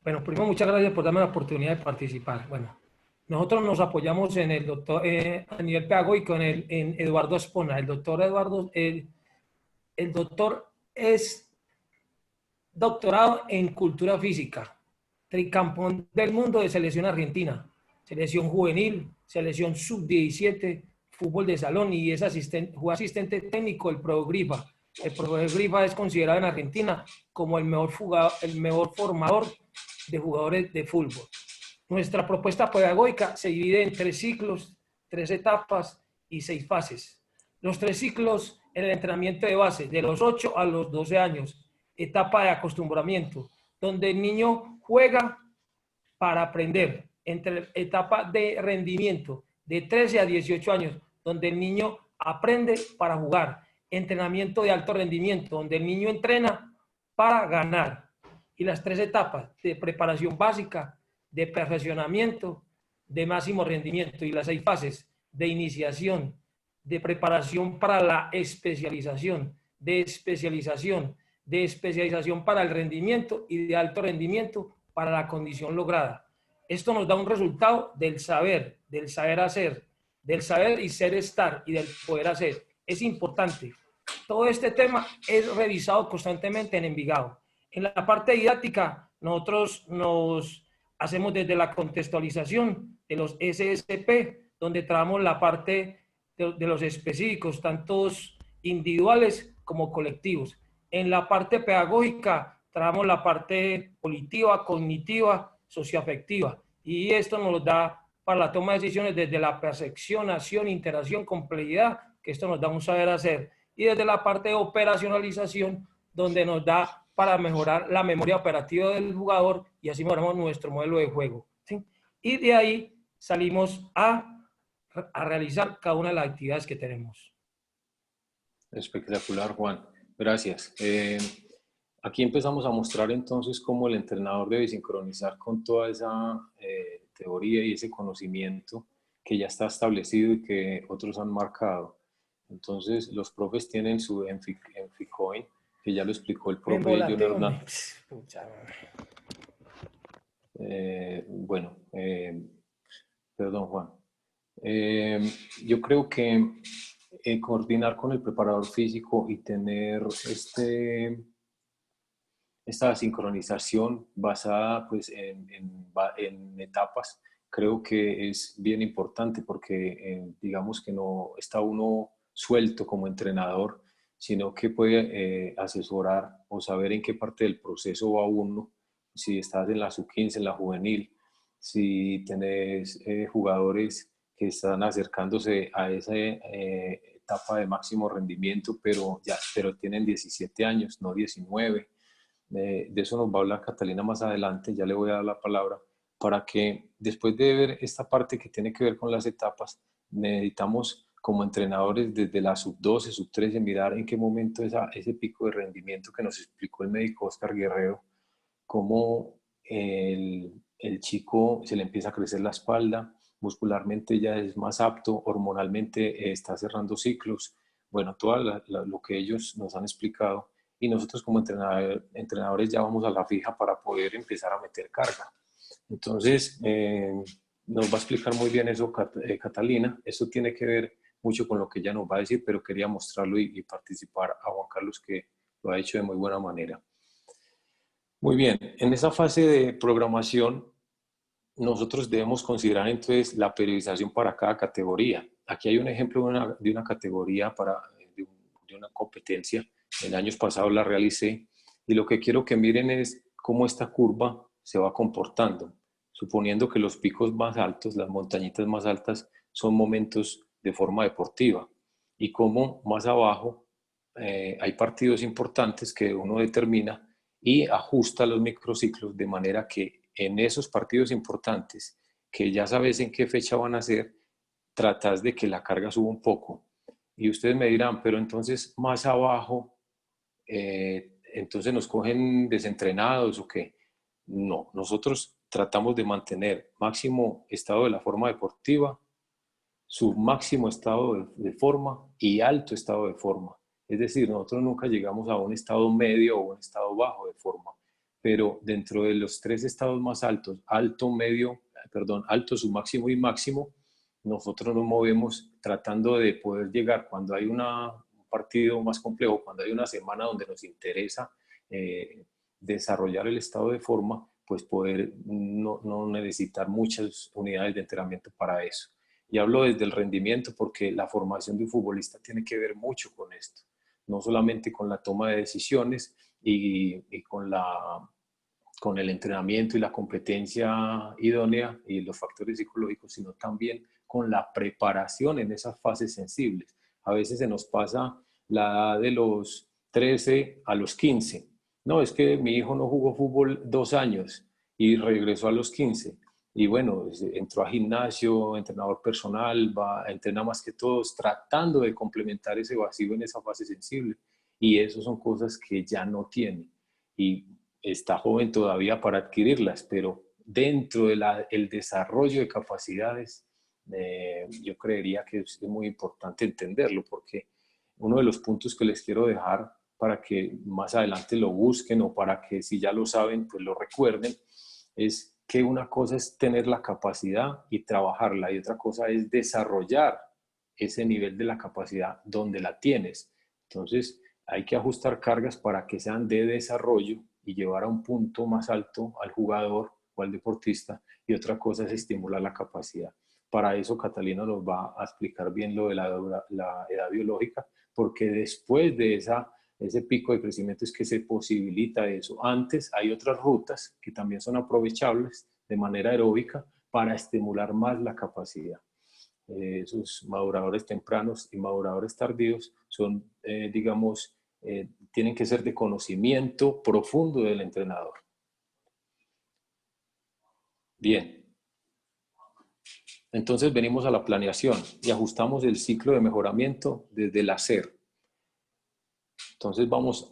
Bueno, primero muchas gracias por darme la oportunidad de participar. Bueno, nosotros nos apoyamos en el doctor, a nivel pedagógico, en Eduardo Espona. El doctor Eduardo, el doctor es doctorado en cultura física, tricampeón del mundo de selección argentina, selección juvenil, selección sub-17, fútbol de salón, y es fue asistente técnico del Profe Grifa. El Profe Grifa es considerado en Argentina como el mejor formador de jugadores de fútbol. Nuestra propuesta pedagógica se divide en 3 ciclos, 3 etapas y 6 fases. Los 3 ciclos en el entrenamiento de base, de los 8 a los 12 años, etapa de acostumbramiento, donde el niño juega para aprender, entre etapa de rendimiento, de 13 a 18 años, donde el niño aprende para jugar, entrenamiento de alto rendimiento, donde el niño entrena para ganar, y las 3 etapas de preparación básica, de perfeccionamiento, de máximo rendimiento, y las 6 fases de iniciación, de preparación para la especialización, de especialización para el rendimiento y de alto rendimiento para la condición lograda. Esto nos da un resultado del saber hacer, del saber y ser estar y del poder hacer. Es importante. Todo este tema es revisado constantemente en Envigado. En la parte didáctica, nosotros nos hacemos desde la contextualización de los SSP, donde trabajamos la parte de los específicos, tanto individuales como colectivos. En la parte pedagógica, trabajamos la parte volitiva, cognitiva, socioafectiva, y esto nos da para la toma de decisiones desde la percepción, acción, interacción, complejidad, que esto nos da un saber hacer, y desde la parte de operacionalización, donde nos da para mejorar la memoria operativa del jugador, y así mejoramos nuestro modelo de juego, ¿sí? Y de ahí salimos a realizar cada una de las actividades que tenemos. Espectacular, Juan. Gracias. Aquí empezamos a mostrar entonces cómo el entrenador debe sincronizar con toda esa teoría y ese conocimiento que ya está establecido y que otros han marcado. Entonces, los profes tienen su Enficoin, que ya lo explicó el profe John Hernández. Perdón, Juan. Yo creo que coordinar con el preparador físico y tener esta sincronización basada pues, en etapas, creo que es bien importante porque digamos que no está uno suelto como entrenador, sino que puede asesorar o saber en qué parte del proceso va uno, si estás en la sub-15, en la juvenil, si tenés jugadores que están acercándose a esa etapa de máximo rendimiento, pero tienen 17 años, no 19. De eso nos va a hablar Catalina más adelante, ya le voy a dar la palabra, para que después de ver esta parte que tiene que ver con las etapas, necesitamos como entrenadores desde la sub-12, sub-13, mirar en qué momento ese pico de rendimiento que nos explicó el médico Oscar Guerrero, cómo el chico se le empieza a crecer la espalda, muscularmente ya es más apto, hormonalmente está cerrando ciclos, bueno, todo lo que ellos nos han explicado, y nosotros como entrenadores ya vamos a la fija para poder empezar a meter carga. Entonces, nos va a explicar muy bien eso Catalina. Esto tiene que ver mucho con lo que ella nos va a decir, pero quería mostrarlo y participar a Juan Carlos, que lo ha hecho de muy buena manera. Muy bien, en esa fase de programación nosotros debemos considerar entonces la periodización para cada categoría. Aquí hay un ejemplo de una categoría de una competencia. En años pasados la realicé y lo que quiero que miren es cómo esta curva se va comportando, suponiendo que los picos más altos, las montañitas más altas, son momentos de forma deportiva y cómo más abajo hay partidos importantes que uno determina y ajusta los microciclos de manera que en esos partidos importantes, que ya sabes en qué fecha van a ser, tratas de que la carga suba un poco. Y ustedes me dirán, pero entonces más abajo, entonces nos cogen desentrenados o qué. No, nosotros tratamos de mantener máximo estado de la forma deportiva, su máximo estado de forma y alto estado de forma. Es decir, nosotros nunca llegamos a un estado medio o un estado bajo de forma, pero dentro de los tres estados más altos, alto, medio, perdón, alto, su máximo y máximo, nosotros nos movemos tratando de poder llegar cuando hay un partido más complejo, cuando hay una semana donde nos interesa desarrollar el estado de forma, pues poder no necesitar muchas unidades de entrenamiento para eso. Y hablo desde el rendimiento porque la formación de un futbolista tiene que ver mucho con esto, no solamente con la toma de decisiones y con el entrenamiento y la competencia idónea y los factores psicológicos, sino también con la preparación en esas fases sensibles. A veces se nos pasa la edad de los 13 a los 15. No, es que mi hijo no jugó fútbol 2 años y regresó a los 15. Y bueno, entró a gimnasio, entrenador personal, entrena más que todos, tratando de complementar ese vacío en esa fase sensible. Y eso son cosas que ya no tiene. Y está joven todavía para adquirirlas, pero dentro del desarrollo de capacidades, yo creería que es muy importante entenderlo, porque uno de los puntos que les quiero dejar para que más adelante lo busquen o para que si ya lo saben, pues lo recuerden, es que una cosa es tener la capacidad y trabajarla y otra cosa es desarrollar ese nivel de la capacidad donde la tienes. Entonces, hay que ajustar cargas para que sean de desarrollo y llevar a un punto más alto al jugador o al deportista, y otra cosa es estimular la capacidad. Para eso Catalina nos va a explicar bien lo de la edad biológica, porque después de ese pico de crecimiento es que se posibilita eso. Antes hay otras rutas que también son aprovechables de manera aeróbica para estimular más la capacidad. Esos maduradores tempranos y maduradores tardíos son, digamos, tienen que ser de conocimiento profundo del entrenador. Bien. Entonces venimos a la planeación y ajustamos el ciclo de mejoramiento desde el hacer. Entonces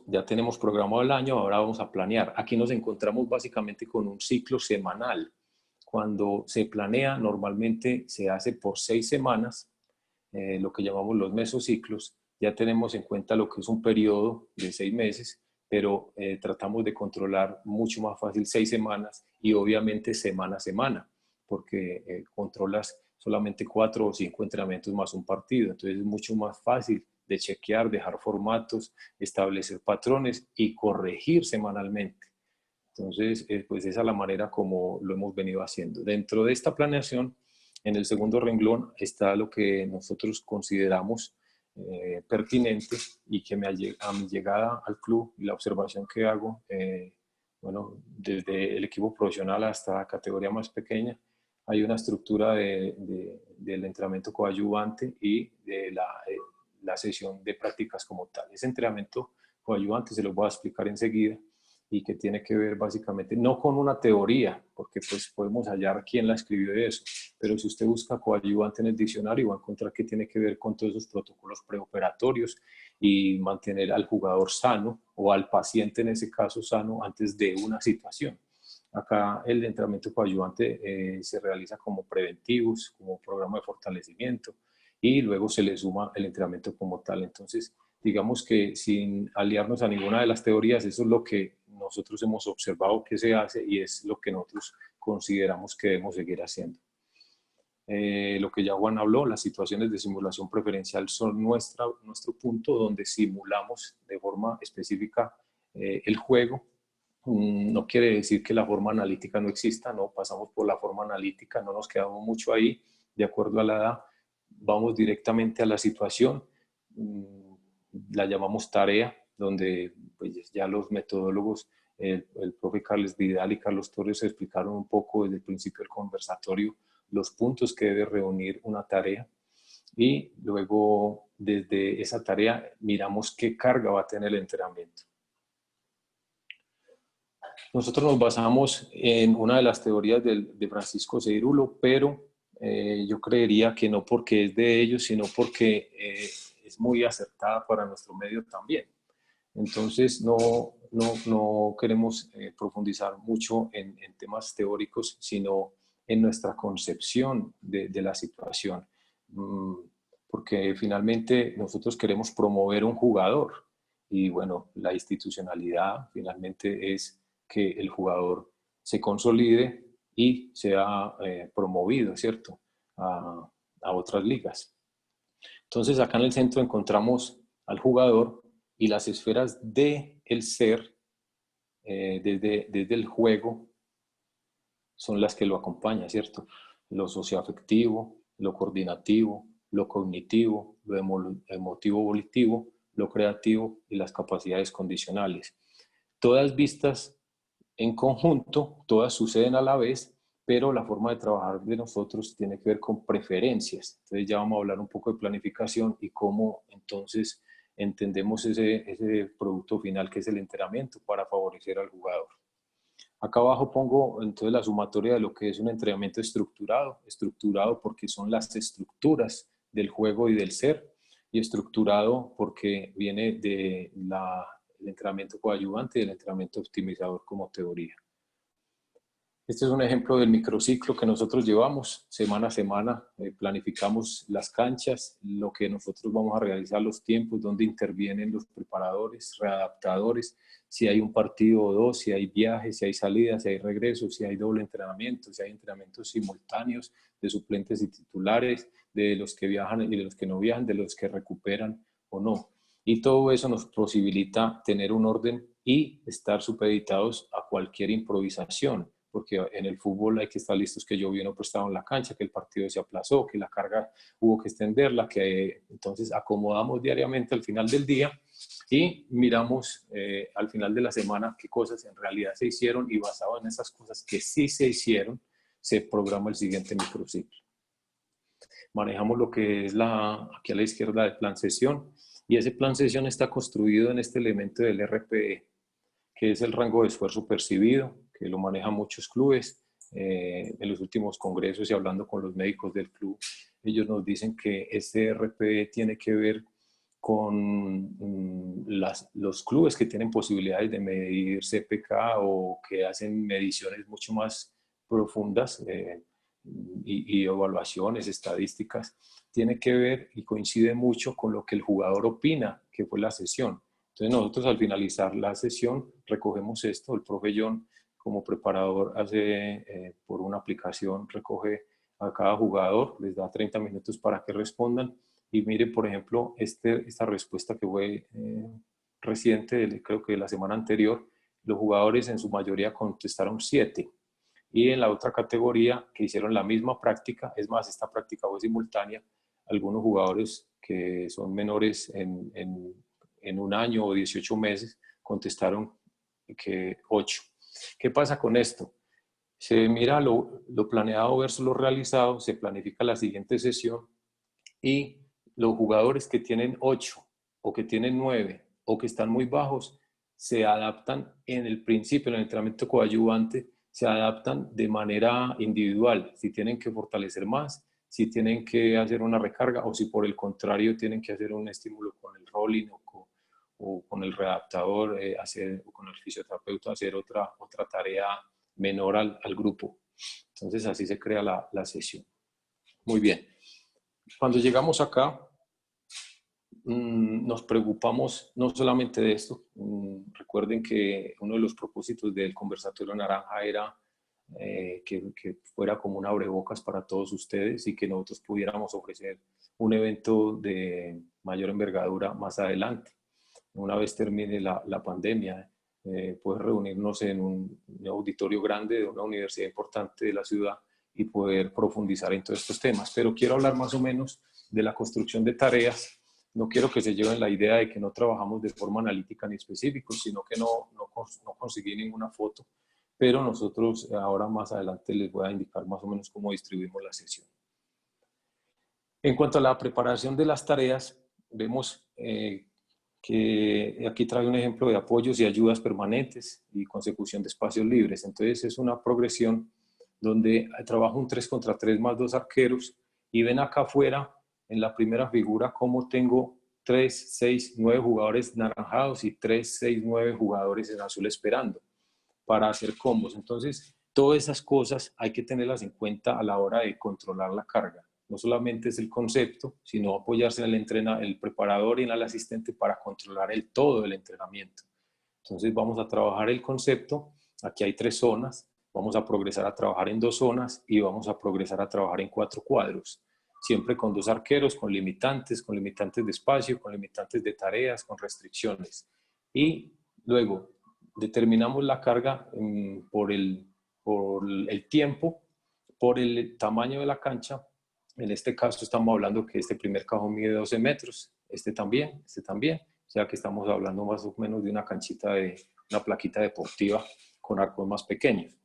ya tenemos programado el año, ahora vamos a planear. Aquí nos encontramos básicamente con un ciclo semanal. Cuando se planea, normalmente se hace por 6 semanas, lo que llamamos los mesociclos. Ya tenemos en cuenta lo que es un periodo de 6 meses, pero tratamos de controlar mucho más fácil 6 semanas y obviamente semana a semana, porque controlas solamente 4 o 5 entrenamientos más un partido. Entonces es mucho más fácil de chequear, dejar formatos, establecer patrones y corregir semanalmente. Entonces, pues esa es la manera como lo hemos venido haciendo. Dentro de esta planeación, en el segundo renglón está lo que nosotros consideramos pertinente y que a mi llegada al club y la observación que hago, bueno, desde el equipo profesional hasta la categoría más pequeña, hay una estructura del entrenamiento coadyuvante y de la sesión de prácticas como tal. Ese entrenamiento coadyuvante se lo voy a explicar enseguida y que tiene que ver básicamente no con una teoría, porque pues podemos hallar quién la escribió de eso, pero si usted busca coadyuvante en el diccionario va a encontrar que tiene que ver con todos esos protocolos preoperatorios y mantener al jugador sano o al paciente en ese caso sano antes de una situación. Acá el entrenamiento coadyuvante se realiza como preventivos, como programa de fortalecimiento y luego se le suma el entrenamiento como tal. Entonces, digamos que sin aliarnos a ninguna de las teorías, eso es lo que nosotros hemos observado que se hace y es lo que nosotros consideramos que debemos seguir haciendo. Lo que ya Juan habló, las situaciones de simulación preferencial son nuestro punto donde simulamos de forma específica el juego No quiere decir que la forma analítica no exista, no, pasamos por la forma analítica, no nos quedamos mucho ahí, de acuerdo a la edad, vamos directamente a la situación, la llamamos tarea, donde pues, ya los metodólogos, el profe Carles Vidal y Carlos Torres explicaron un poco desde el principio del conversatorio los puntos que debe reunir una tarea, y luego desde esa tarea miramos qué carga va a tener el entrenamiento. Nosotros nos basamos en una de las teorías de Francisco Ceirulo, pero yo creería que no porque es de ellos, sino porque es muy acertada para nuestro medio también. Entonces, no queremos profundizar mucho en temas teóricos, sino en nuestra concepción de la situación. Porque finalmente nosotros queremos promover un jugador. Y bueno, la institucionalidad finalmente es que el jugador se consolide y sea promovido, ¿cierto?, a otras ligas. Entonces, acá en el centro encontramos al jugador y las esferas del ser, desde el juego, son las que lo acompañan, ¿cierto? Lo socioafectivo, lo coordinativo, lo cognitivo, lo emotivo-volitivo, lo creativo y las capacidades condicionales. Todas vistas en conjunto, todas suceden a la vez, pero la forma de trabajar de nosotros tiene que ver con preferencias. Entonces ya vamos a hablar un poco de planificación y cómo entonces entendemos ese producto final que es el entrenamiento para favorecer al jugador. Acá abajo pongo entonces la sumatoria de lo que es un entrenamiento estructurado porque son las estructuras del juego y del ser, y estructurado porque viene del entrenamiento coadyuvante y del entrenamiento optimizador como teoría. Este es un ejemplo del microciclo que nosotros llevamos semana a semana. Planificamos las canchas, lo que nosotros vamos a realizar, los tiempos, donde intervienen los preparadores, readaptadores, si hay un partido o dos, si hay viajes, si hay salidas, si hay regresos, si hay doble entrenamiento, si hay entrenamientos simultáneos de suplentes y titulares, de los que viajan y de los que no viajan, de los que recuperan o no. Y todo eso nos posibilita tener un orden y estar supeditados a cualquier improvisación, porque en el fútbol hay que estar listos que llovió no prestado en la cancha, que el partido se aplazó, que la carga hubo que extenderla, que entonces acomodamos diariamente al final del día y miramos al final de la semana qué cosas en realidad se hicieron, y basado en esas cosas que sí se hicieron, se programa el siguiente microciclo. Manejamos lo que es aquí a la izquierda el plan sesión, y ese plan sesión está construido en este elemento del RPE, que es el rango de esfuerzo percibido, que lo manejan muchos clubes. En los últimos congresos y hablando con los médicos del club, ellos nos dicen que este RPE tiene que ver con los clubes que tienen posibilidades de medir CPK o que hacen mediciones mucho más profundas y evaluaciones estadísticas. Tiene que ver y coincide mucho con lo que el jugador opina que fue la sesión. Entonces nosotros al finalizar la sesión recogemos esto, el profe John como preparador hace por una aplicación, recoge a cada jugador, les da 30 minutos para que respondan, y mire por ejemplo esta respuesta que fue reciente, creo que de la semana anterior, los jugadores en su mayoría contestaron 7, y en la otra categoría que hicieron la misma práctica, es más, esta práctica fue simultánea, algunos jugadores que son menores en un año o 18 meses, contestaron que 8. ¿Qué pasa con esto? Se mira lo planeado versus lo realizado, se planifica la siguiente sesión, y los jugadores que tienen 8 o que tienen 9 o que están muy bajos se adaptan en el principio, en el entrenamiento coadyuvante, se adaptan de manera individual, si tienen que fortalecer más, si tienen que hacer una recarga o si por el contrario tienen que hacer un estímulo con el rolling o con el readaptador, o con el fisioterapeuta, hacer otra tarea menor al grupo. Entonces así se crea la sesión. Muy bien. Cuando llegamos acá, nos preocupamos no solamente de esto. Recuerden que uno de los propósitos del conversatorio naranja era que fuera como un abrebocas para todos ustedes y que nosotros pudiéramos ofrecer un evento de mayor envergadura más adelante, una vez termine la pandemia. poder reunirnos en un auditorio grande de una universidad importante de la ciudad y poder profundizar en todos estos temas. Pero quiero hablar más o menos de la construcción de tareas. No quiero que se lleven la idea de que no trabajamos de forma analítica ni específica, sino que no conseguí ninguna foto, pero nosotros ahora más adelante les voy a indicar más o menos cómo distribuimos la sesión. En cuanto a la preparación de las tareas, vemos que aquí trae un ejemplo de apoyos y ayudas permanentes y consecución de espacios libres. Entonces es una progresión donde trabajo un 3 contra 3 más 2 arqueros y ven acá afuera en la primera figura cómo tengo 3, 6, 9 jugadores naranjados y 3, 6, 9 jugadores en azul esperando para hacer combos. Entonces todas esas cosas hay que tenerlas en cuenta a la hora de controlar la carga. No solamente es el concepto, sino apoyarse en el preparador y en el asistente para controlar todo el entrenamiento. Entonces vamos a trabajar el concepto. Aquí hay 3 zonas. Vamos a progresar a trabajar en 2 zonas y vamos a progresar a trabajar en 4 cuadros. Siempre con 2 arqueros, con limitantes de espacio, con limitantes de tareas, con restricciones. Y luego determinamos la carga por el tiempo, por el tamaño de la cancha. En este caso estamos hablando que este primer cajón mide 12 metros, este también, o sea que estamos hablando más o menos de una canchita una plaquita deportiva con arcos más pequeños.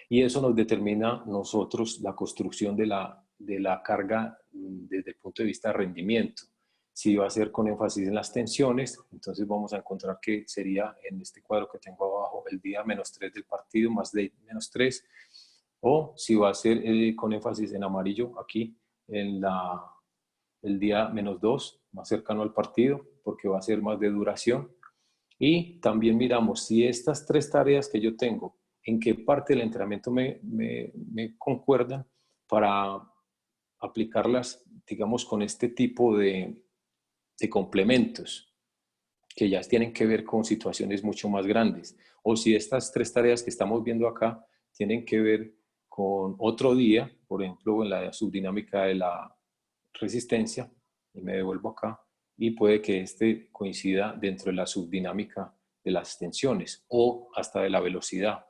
Y eso nos determina nosotros la construcción de la carga desde el punto de vista de rendimiento. Si va a ser con énfasis en las tensiones, entonces vamos a encontrar que sería en este cuadro que tengo abajo el día -3 del partido más de -3, o si va a ser con énfasis en amarillo aquí en el día -2, más cercano al partido, porque va a ser más de duración. Y también miramos si estas 3 tareas que yo tengo, en qué parte del entrenamiento me concuerdan para aplicarlas, digamos, con este tipo de complementos que ya tienen que ver con situaciones mucho más grandes. O si estas 3 tareas que estamos viendo acá tienen que ver con otro día, por ejemplo, en la subdinámica de la resistencia, y me devuelvo acá, y puede que este coincida dentro de la subdinámica de las tensiones o hasta de la velocidad.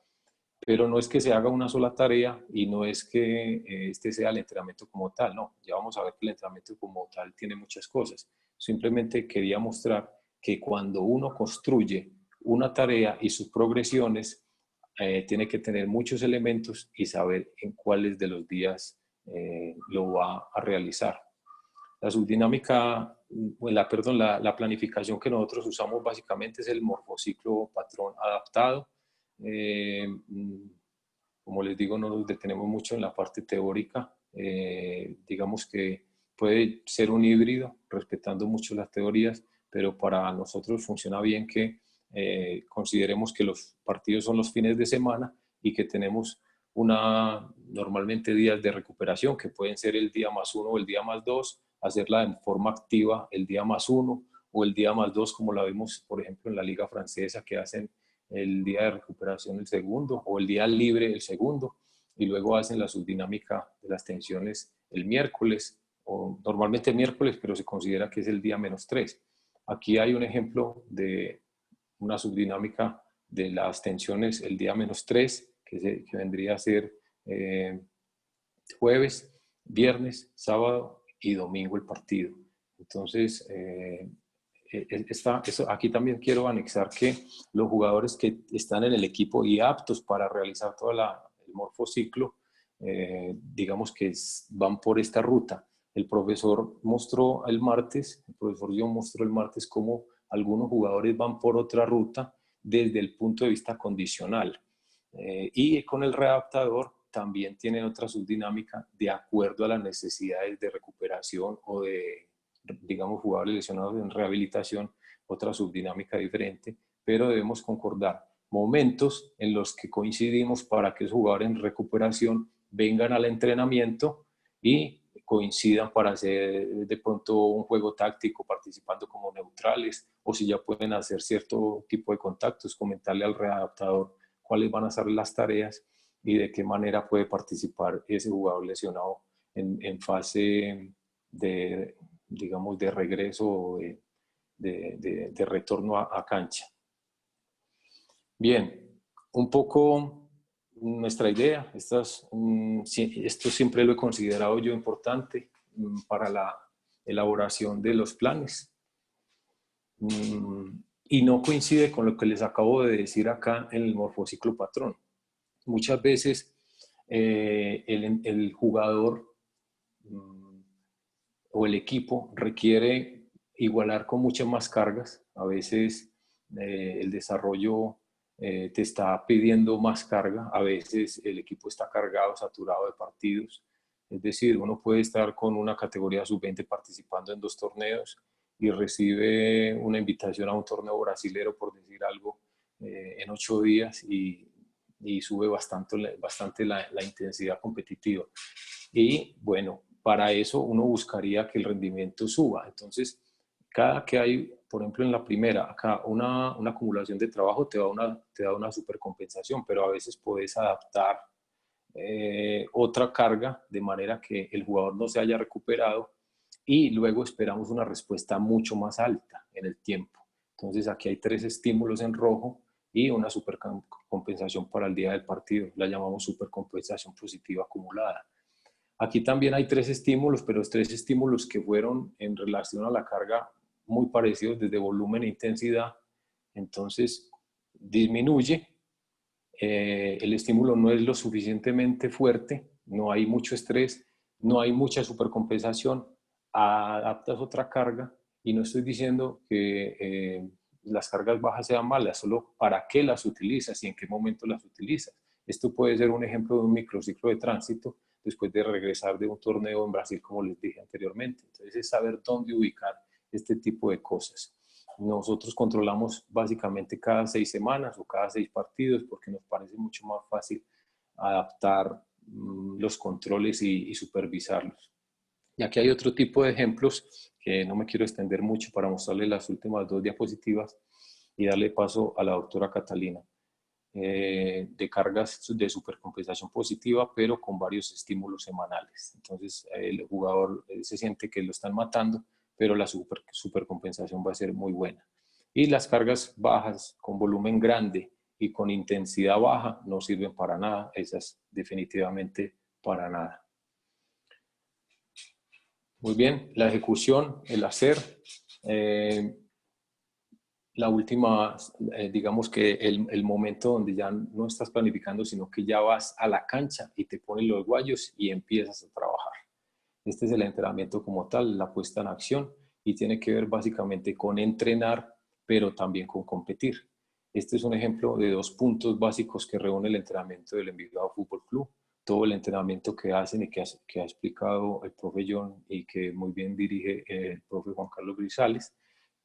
Pero no es que se haga una sola tarea y no es que este sea el entrenamiento como tal, no, ya vamos a ver que el entrenamiento como tal tiene muchas cosas. Simplemente quería mostrar que cuando uno construye una tarea y sus progresiones, tiene que tener muchos elementos y saber en cuáles de los días lo va a realizar. La subdinámica, la planificación que nosotros usamos básicamente es el morfociclo patrón adaptado. Como les digo, no nos detenemos mucho en la parte teórica. Digamos que puede ser un híbrido, respetando mucho las teorías, pero para nosotros funciona bien que consideremos que los partidos son los fines de semana y que tenemos normalmente días de recuperación, que pueden ser el día +1 o el día +2, hacerla en forma activa el día +1 o el día +2, como la vimos, por ejemplo, en la Liga Francesa, que hacen el día de recuperación el segundo o el día libre el segundo, y luego hacen la subdinámica de las tensiones el miércoles, o normalmente el miércoles, pero se considera que es el día -3. Aquí hay un ejemplo de una subdinámica de las tensiones el día -3, que vendría a ser jueves, viernes, sábado y domingo el partido. Entonces, aquí también quiero anexar que los jugadores que están en el equipo y aptos para realizar todo el morfociclo, digamos que van por esta ruta. El profesor mostró el martes, el profesor John mostró el martes cómo algunos jugadores van por otra ruta desde el punto de vista condicional. Y con el readaptador también tienen otra subdinámica de acuerdo a las necesidades de recuperación o de, digamos, jugadores lesionados en rehabilitación, otra subdinámica diferente, pero debemos concordar momentos en los que coincidimos para que los jugadores en recuperación vengan al entrenamiento y coincidan para hacer de pronto un juego táctico participando como neutrales, o si ya pueden hacer cierto tipo de contactos, comentarle al readaptador cuáles van a ser las tareas y de qué manera puede participar ese jugador lesionado en fase de, digamos, de regreso o de retorno a cancha. Bien, un poco nuestra idea, esto siempre lo he considerado yo importante para la elaboración de los planes. Y no coincide con lo que les acabo de decir acá en el morfociclo patrón. Muchas veces el jugador o el equipo requiere igualar con muchas más cargas. A veces el desarrollo te está pidiendo más carga, a veces el equipo está cargado, saturado de partidos. Es decir, uno puede estar con una categoría sub-20 participando en 2 torneos y recibe una invitación a un torneo brasilero, por decir algo, en 8 días y sube bastante la intensidad competitiva. Y bueno, para eso uno buscaría que el rendimiento suba. Entonces, cada que hay, por ejemplo, en la primera, acá una acumulación de trabajo te da una supercompensación, pero a veces puedes adaptar otra carga de manera que el jugador no se haya recuperado y luego esperamos una respuesta mucho más alta en el tiempo. Entonces, aquí hay 3 estímulos en rojo y una supercompensación para el día del partido. La llamamos supercompensación positiva acumulada. Aquí también hay 3 estímulos, pero 3 estímulos que fueron en relación a la carga muy parecidos desde volumen e intensidad. Entonces, disminuye. El estímulo no es lo suficientemente fuerte, no hay mucho estrés, no hay mucha supercompensación, adaptas otra carga y no estoy diciendo que las cargas bajas sean malas, solo para qué las utilizas y en qué momento las utilizas. Esto puede ser un ejemplo de un microciclo de tránsito después de regresar de un torneo en Brasil, como les dije anteriormente. Entonces es saber dónde ubicar este tipo de cosas. Nosotros controlamos básicamente cada 6 semanas o cada 6 partidos porque nos parece mucho más fácil adaptar los controles y supervisarlos. Y aquí hay otro tipo de ejemplos que no me quiero extender mucho para mostrarles las últimas 2 diapositivas y darle paso a la doctora Catalina. De cargas de supercompensación positiva, pero con varios estímulos semanales. Entonces el jugador se siente que lo están matando, pero la supercompensación va a ser muy buena. Y las cargas bajas con volumen grande y con intensidad baja no sirven para nada, esas definitivamente para nada. Muy bien, la ejecución, el hacer. La última, digamos que el momento donde ya no estás planificando, sino que ya vas a la cancha y te pones los guayos y empiezas a trabajar. Este es el entrenamiento como tal, la puesta en acción, y tiene que ver básicamente con entrenar, pero también con competir. Este es un ejemplo de 2 puntos básicos que reúne el entrenamiento del Envigado Fútbol Club. Todo el entrenamiento que hacen y que ha explicado el profe John y que muy bien dirige el profe Juan Carlos Grisales,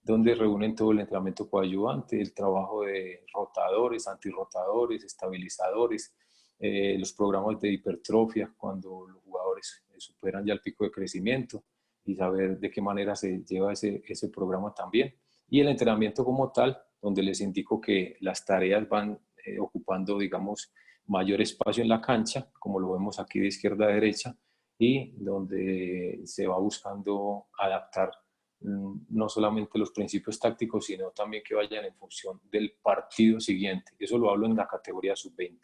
donde reúnen todo el entrenamiento coadyuvante, el trabajo de rotadores, antirrotadores, estabilizadores, los programas de hipertrofia cuando los jugadores superan ya el pico de crecimiento y saber de qué manera se lleva ese programa también. Y el entrenamiento como tal, donde les indico que las tareas van ocupando, digamos, mayor espacio en la cancha, como lo vemos aquí de izquierda a derecha, y donde se va buscando adaptar no solamente los principios tácticos, sino también que vayan en función del partido siguiente. Eso lo hablo en la categoría sub-20.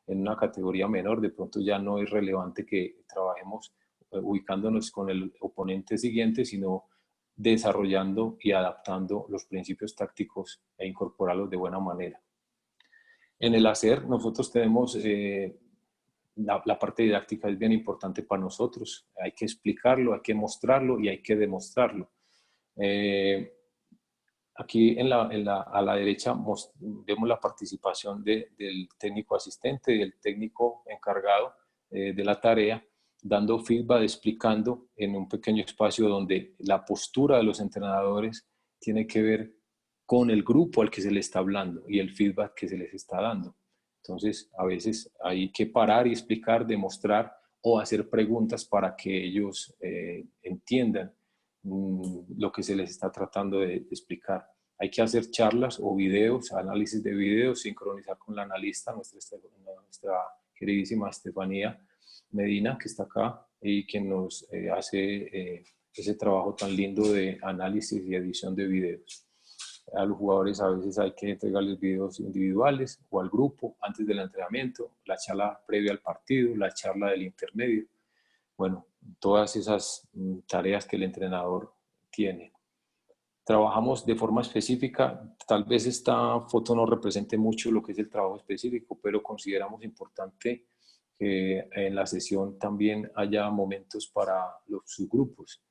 En una categoría menor, de pronto ya no es relevante que trabajemos ubicándonos con el oponente siguiente, sino desarrollando y adaptando los principios tácticos e incorporarlos de buena manera. En el hacer, nosotros tenemos la parte didáctica es bien importante para nosotros. Hay que explicarlo, hay que mostrarlo y hay que demostrarlo. Aquí a la derecha vemos la participación del técnico asistente, del técnico encargado de la tarea, dando feedback, explicando en un pequeño espacio donde la postura de los entrenadores tiene que ver con el grupo al que se le está hablando y el feedback que se les está dando. Entonces, a veces hay que parar y explicar, demostrar o hacer preguntas para que ellos entiendan lo que se les está tratando de explicar. Hay que hacer charlas o videos, análisis de videos, sincronizar con la analista, nuestra queridísima Estefanía Medina, que está acá y que nos hace ese trabajo tan lindo de análisis y edición de videos. A los jugadores a veces hay que entregarles videos individuales o al grupo antes del entrenamiento, la charla previa al partido, la charla del intermedio. Bueno, todas esas tareas que el entrenador tiene. Trabajamos de forma específica, tal vez esta foto no represente mucho lo que es el trabajo específico, pero consideramos importante que en la sesión también haya momentos para los subgrupos,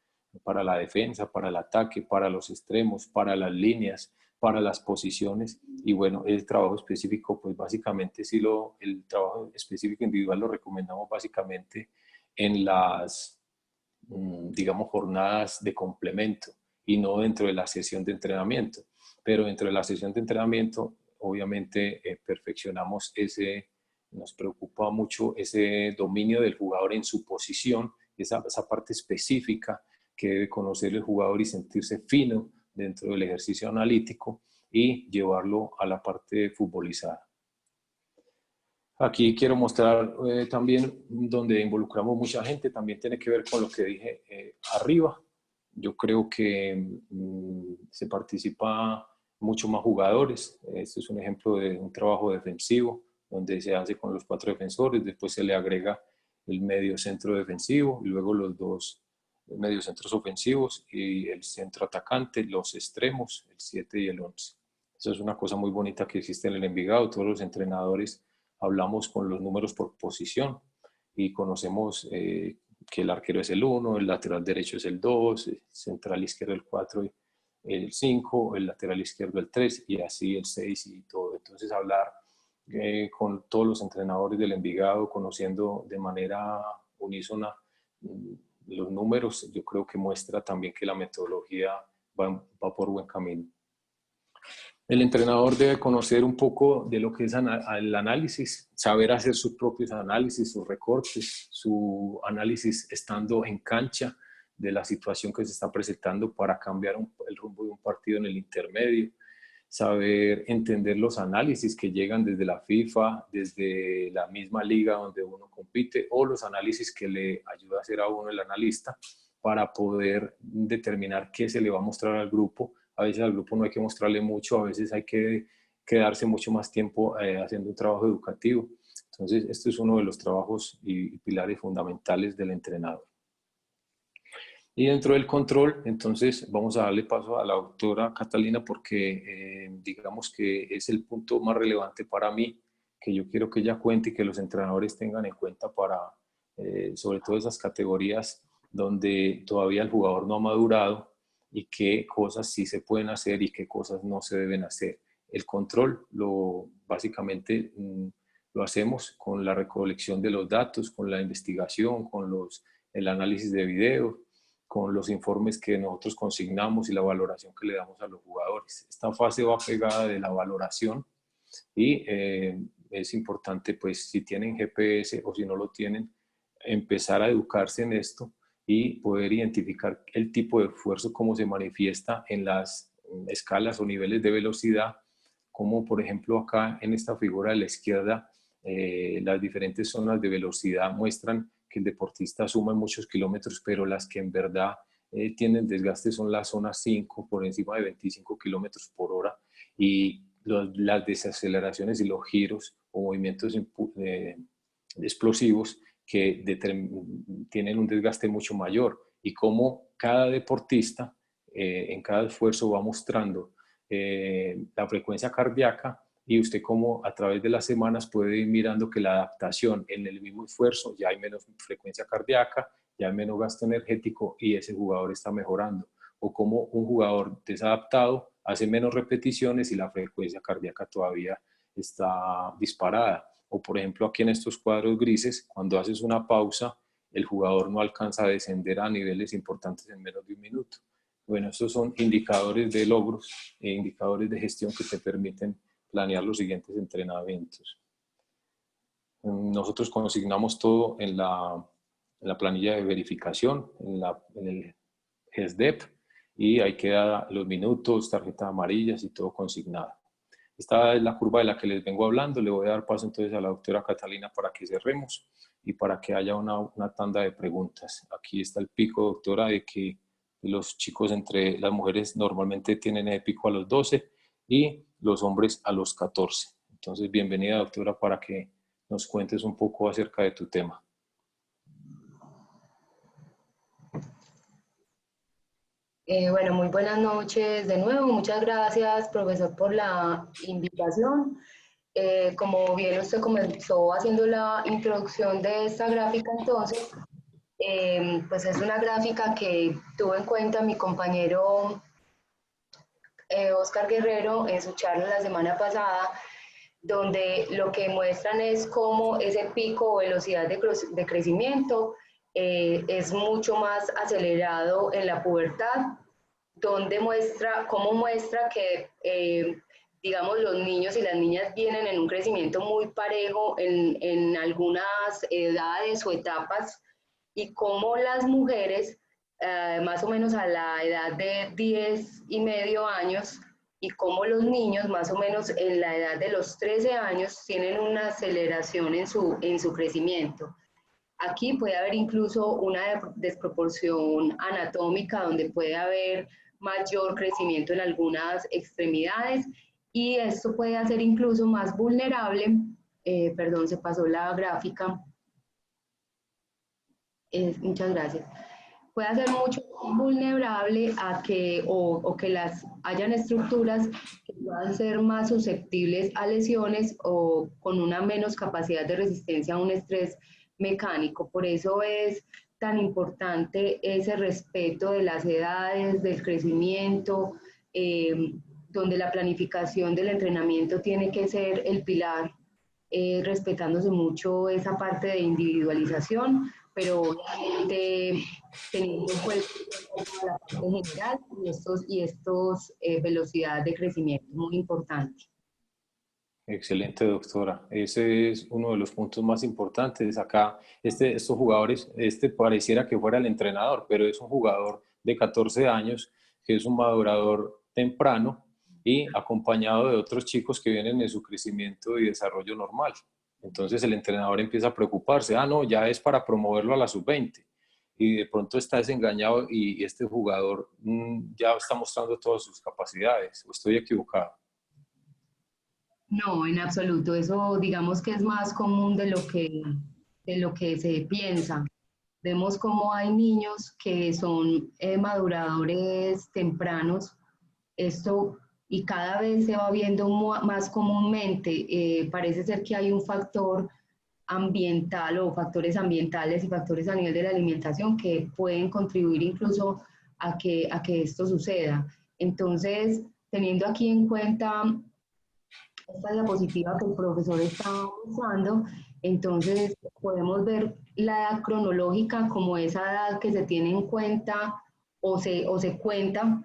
para la defensa, para el ataque, para los extremos, para las líneas, para las posiciones. Y bueno, el trabajo específico, pues básicamente sí el trabajo específico individual lo recomendamos básicamente en las, digamos, jornadas de complemento y no dentro de la sesión de entrenamiento. Pero dentro de la sesión de entrenamiento, obviamente, perfeccionamos nos preocupa mucho ese dominio del jugador en su posición, esa parte específica que debe conocer el jugador y sentirse fino dentro del ejercicio analítico y llevarlo a la parte futbolizada. Aquí quiero mostrar también donde involucramos mucha gente, también tiene que ver con lo que dije arriba. Yo creo que se participa mucho más jugadores. Este es un ejemplo de un trabajo defensivo donde se hace con los 4 defensores, después se le agrega el medio centro defensivo y luego los 2 mediocentros ofensivos y el centro atacante, los extremos, el 7 y el 11. Eso es una cosa muy bonita que existe en el Envigado. Todos los entrenadores hablamos con los números por posición y conocemos que el arquero es el 1, el lateral derecho es el 2, el central izquierdo el 4, el 5, el lateral izquierdo el 3 y así el 6 y todo. Entonces hablar con todos los entrenadores del Envigado, conociendo de manera unísona los números, yo creo que muestra también que la metodología va por buen camino. El entrenador debe conocer un poco de lo que es el análisis, saber hacer sus propios análisis, sus recortes, su análisis estando en cancha de la situación que se está presentando para cambiar el rumbo de un partido en el intermedio, saber entender los análisis que llegan desde la FIFA, desde la misma liga donde uno compite o los análisis que le ayuda a hacer a uno el analista para poder determinar qué se le va a mostrar al grupo. A veces al grupo no hay que mostrarle mucho, a veces hay que quedarse mucho más tiempo haciendo un trabajo educativo. Entonces, esto es uno de los trabajos y pilares fundamentales del entrenador. Y dentro del control, entonces, vamos a darle paso a la doctora Catalina porque digamos que es el punto más relevante para mí, que yo quiero que ella cuente y que los entrenadores tengan en cuenta para, sobre todo esas categorías donde todavía el jugador no ha madurado y qué cosas sí se pueden hacer y qué cosas no se deben hacer. El control, básicamente, lo hacemos con la recolección de los datos, con la investigación, con el análisis de video, con los informes que nosotros consignamos y la valoración que le damos a los jugadores. Esta fase va pegada de la valoración y es importante, pues, si tienen GPS o si no lo tienen, empezar a educarse en esto y poder identificar el tipo de esfuerzo, cómo se manifiesta en las escalas o niveles de velocidad, como por ejemplo acá en esta figura de la izquierda, las diferentes zonas de velocidad muestran que el deportista suma muchos kilómetros, pero las que en verdad tienen desgaste son las zonas 5, por encima de 25 kilómetros por hora, y las desaceleraciones y los giros o movimientos explosivos que tienen un desgaste mucho mayor, y cómo cada deportista en cada esfuerzo va mostrando la frecuencia cardíaca, y usted como a través de las semanas puede ir mirando que la adaptación en el mismo esfuerzo ya hay menos frecuencia cardíaca, ya hay menos gasto energético y ese jugador está mejorando, o como un jugador desadaptado hace menos repeticiones y la frecuencia cardíaca todavía está disparada. O por ejemplo aquí en estos cuadros grises, cuando haces una pausa, el jugador no alcanza a descender a niveles importantes en menos de un minuto. Bueno, estos son indicadores de logros e indicadores de gestión que te permiten planear los siguientes entrenamientos. Nosotros consignamos todo en la planilla de verificación, en el GESDEP, y ahí quedan los minutos, tarjetas amarillas y todo consignado. Esta es la curva de la que les vengo hablando. Le voy a dar paso entonces a la doctora Catalina para que cerremos y para que haya una tanda de preguntas. Aquí está el pico, doctora, de que los chicos las mujeres normalmente tienen el pico a los 12 y los hombres a los 14. Entonces, bienvenida, doctora, para que nos cuentes un poco acerca de tu tema. Bueno, muy buenas noches de nuevo. Muchas gracias, profesor, por la invitación. Como bien usted comenzó haciendo la introducción de esta gráfica, entonces, pues es una gráfica que tuvo en cuenta mi compañero Oscar Guerrero en su charla la semana pasada, donde lo que muestran es cómo ese pico o velocidad de crecimiento es mucho más acelerado en la pubertad, donde cómo muestra que, digamos, los niños y las niñas vienen en un crecimiento muy parejo en algunas edades o etapas, y cómo las mujeres, más o menos a la edad de 10 y medio años, y cómo los niños, más o menos en la edad de los 13 años, tienen una aceleración en su crecimiento. Aquí puede haber incluso una desproporción anatómica, donde puede haber mayor crecimiento en algunas extremidades, y esto puede hacer incluso más vulnerable, perdón, se pasó la gráfica, muchas gracias, puede hacer mucho vulnerable a que, o que hayan estructuras que puedan ser más susceptibles a lesiones o con una menos capacidad de resistencia a un estrés mecánico. Por eso es tan importante ese respeto de las edades, del crecimiento, donde la planificación del entrenamiento tiene que ser el pilar, respetándose mucho esa parte de individualización, pero obviamente teniendo pues la parte general y estos velocidad de crecimiento, muy importante. Excelente, doctora. Ese es uno de los puntos más importantes. Acá, estos jugadores, pareciera que fuera el entrenador, pero es un jugador de 14 años, que es un madurador temprano y acompañado de otros chicos que vienen en su crecimiento y desarrollo normal. Entonces el entrenador empieza a preocuparse, no, ya es para promoverlo a la sub-20. Y de pronto está desengañado y este jugador ya está mostrando todas sus capacidades. ¿O estoy equivocado? No, en absoluto. Eso digamos que es más común de lo que se piensa. Vemos cómo hay niños que son maduradores tempranos, esto, y cada vez se va viendo más comúnmente. Parece ser que hay un factor ambiental o factores ambientales y factores a nivel de la alimentación que pueden contribuir incluso a que esto suceda. Entonces, teniendo aquí en cuenta esta diapositiva que el profesor está usando, entonces podemos ver la edad cronológica como esa edad que se tiene en cuenta o se cuenta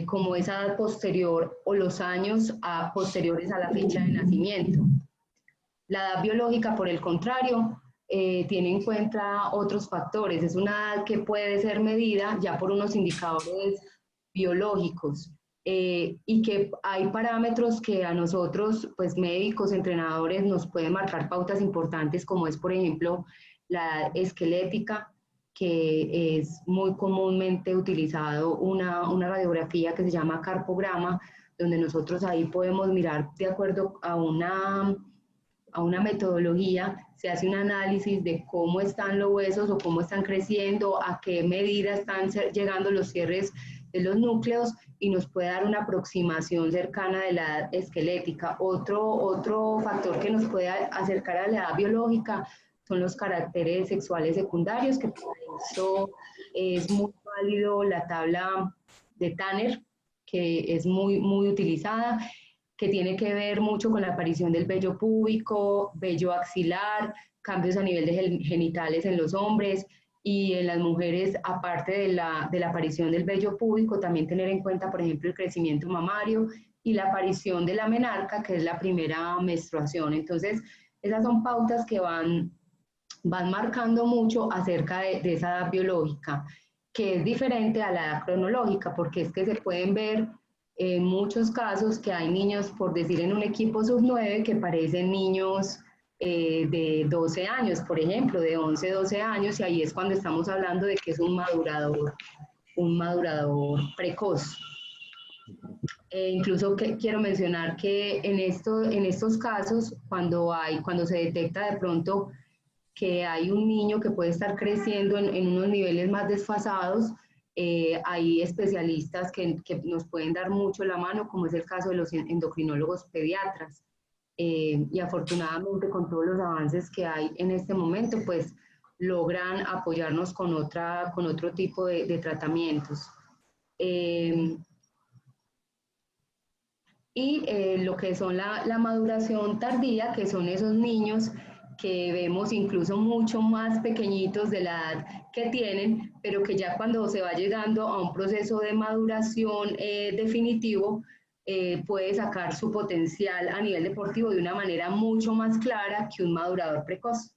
como esa edad posterior o los años posteriores a la fecha de nacimiento. La edad biológica, por el contrario, tiene en cuenta otros factores. Es una edad que puede ser medida ya por unos indicadores biológicos. Y que hay parámetros que a nosotros, pues médicos, entrenadores, nos pueden marcar pautas importantes, como es, por ejemplo, la edad esquelética, que es muy comúnmente utilizado una radiografía que se llama carpograma, donde nosotros ahí podemos mirar de acuerdo a una metodología, se hace un análisis de cómo están los huesos o cómo están creciendo, a qué medida están llegando los cierres de los núcleos, y nos puede dar una aproximación cercana de la edad esquelética. Otro factor que nos puede acercar a la edad biológica son los caracteres sexuales secundarios, que por eso es muy válido la tabla de Tanner, que es muy utilizada, que tiene que ver mucho con la aparición del vello púbico, vello axilar, cambios a nivel de genitales en los hombres, y en las mujeres, aparte de la aparición del vello púbico, también tener en cuenta, por ejemplo, el crecimiento mamario y la aparición de la menarca, que es la primera menstruación. Entonces, esas son pautas que van marcando mucho acerca de esa edad biológica, que es diferente a la edad cronológica, porque es que se pueden ver en muchos casos que hay niños, por decir en un equipo sub-9, que parecen niños de 12 años, por ejemplo, de 11, 12 años, y ahí es cuando estamos hablando de que es un madurador un madurador precoz. Incluso quiero mencionar que en estos casos, cuando se detecta de pronto que hay un niño que puede estar creciendo en unos niveles más desfasados, hay especialistas que nos pueden dar mucho la mano, como es el caso de los endocrinólogos pediatras. Y afortunadamente con todos los avances que hay en este momento, pues logran apoyarnos con otro tipo de tratamientos. Lo que son la maduración tardía, que son esos niños que vemos incluso mucho más pequeñitos de la edad que tienen, pero que ya cuando se va llegando a un proceso de maduración definitivo, puede sacar su potencial a nivel deportivo de una manera mucho más clara que un madurador precoz.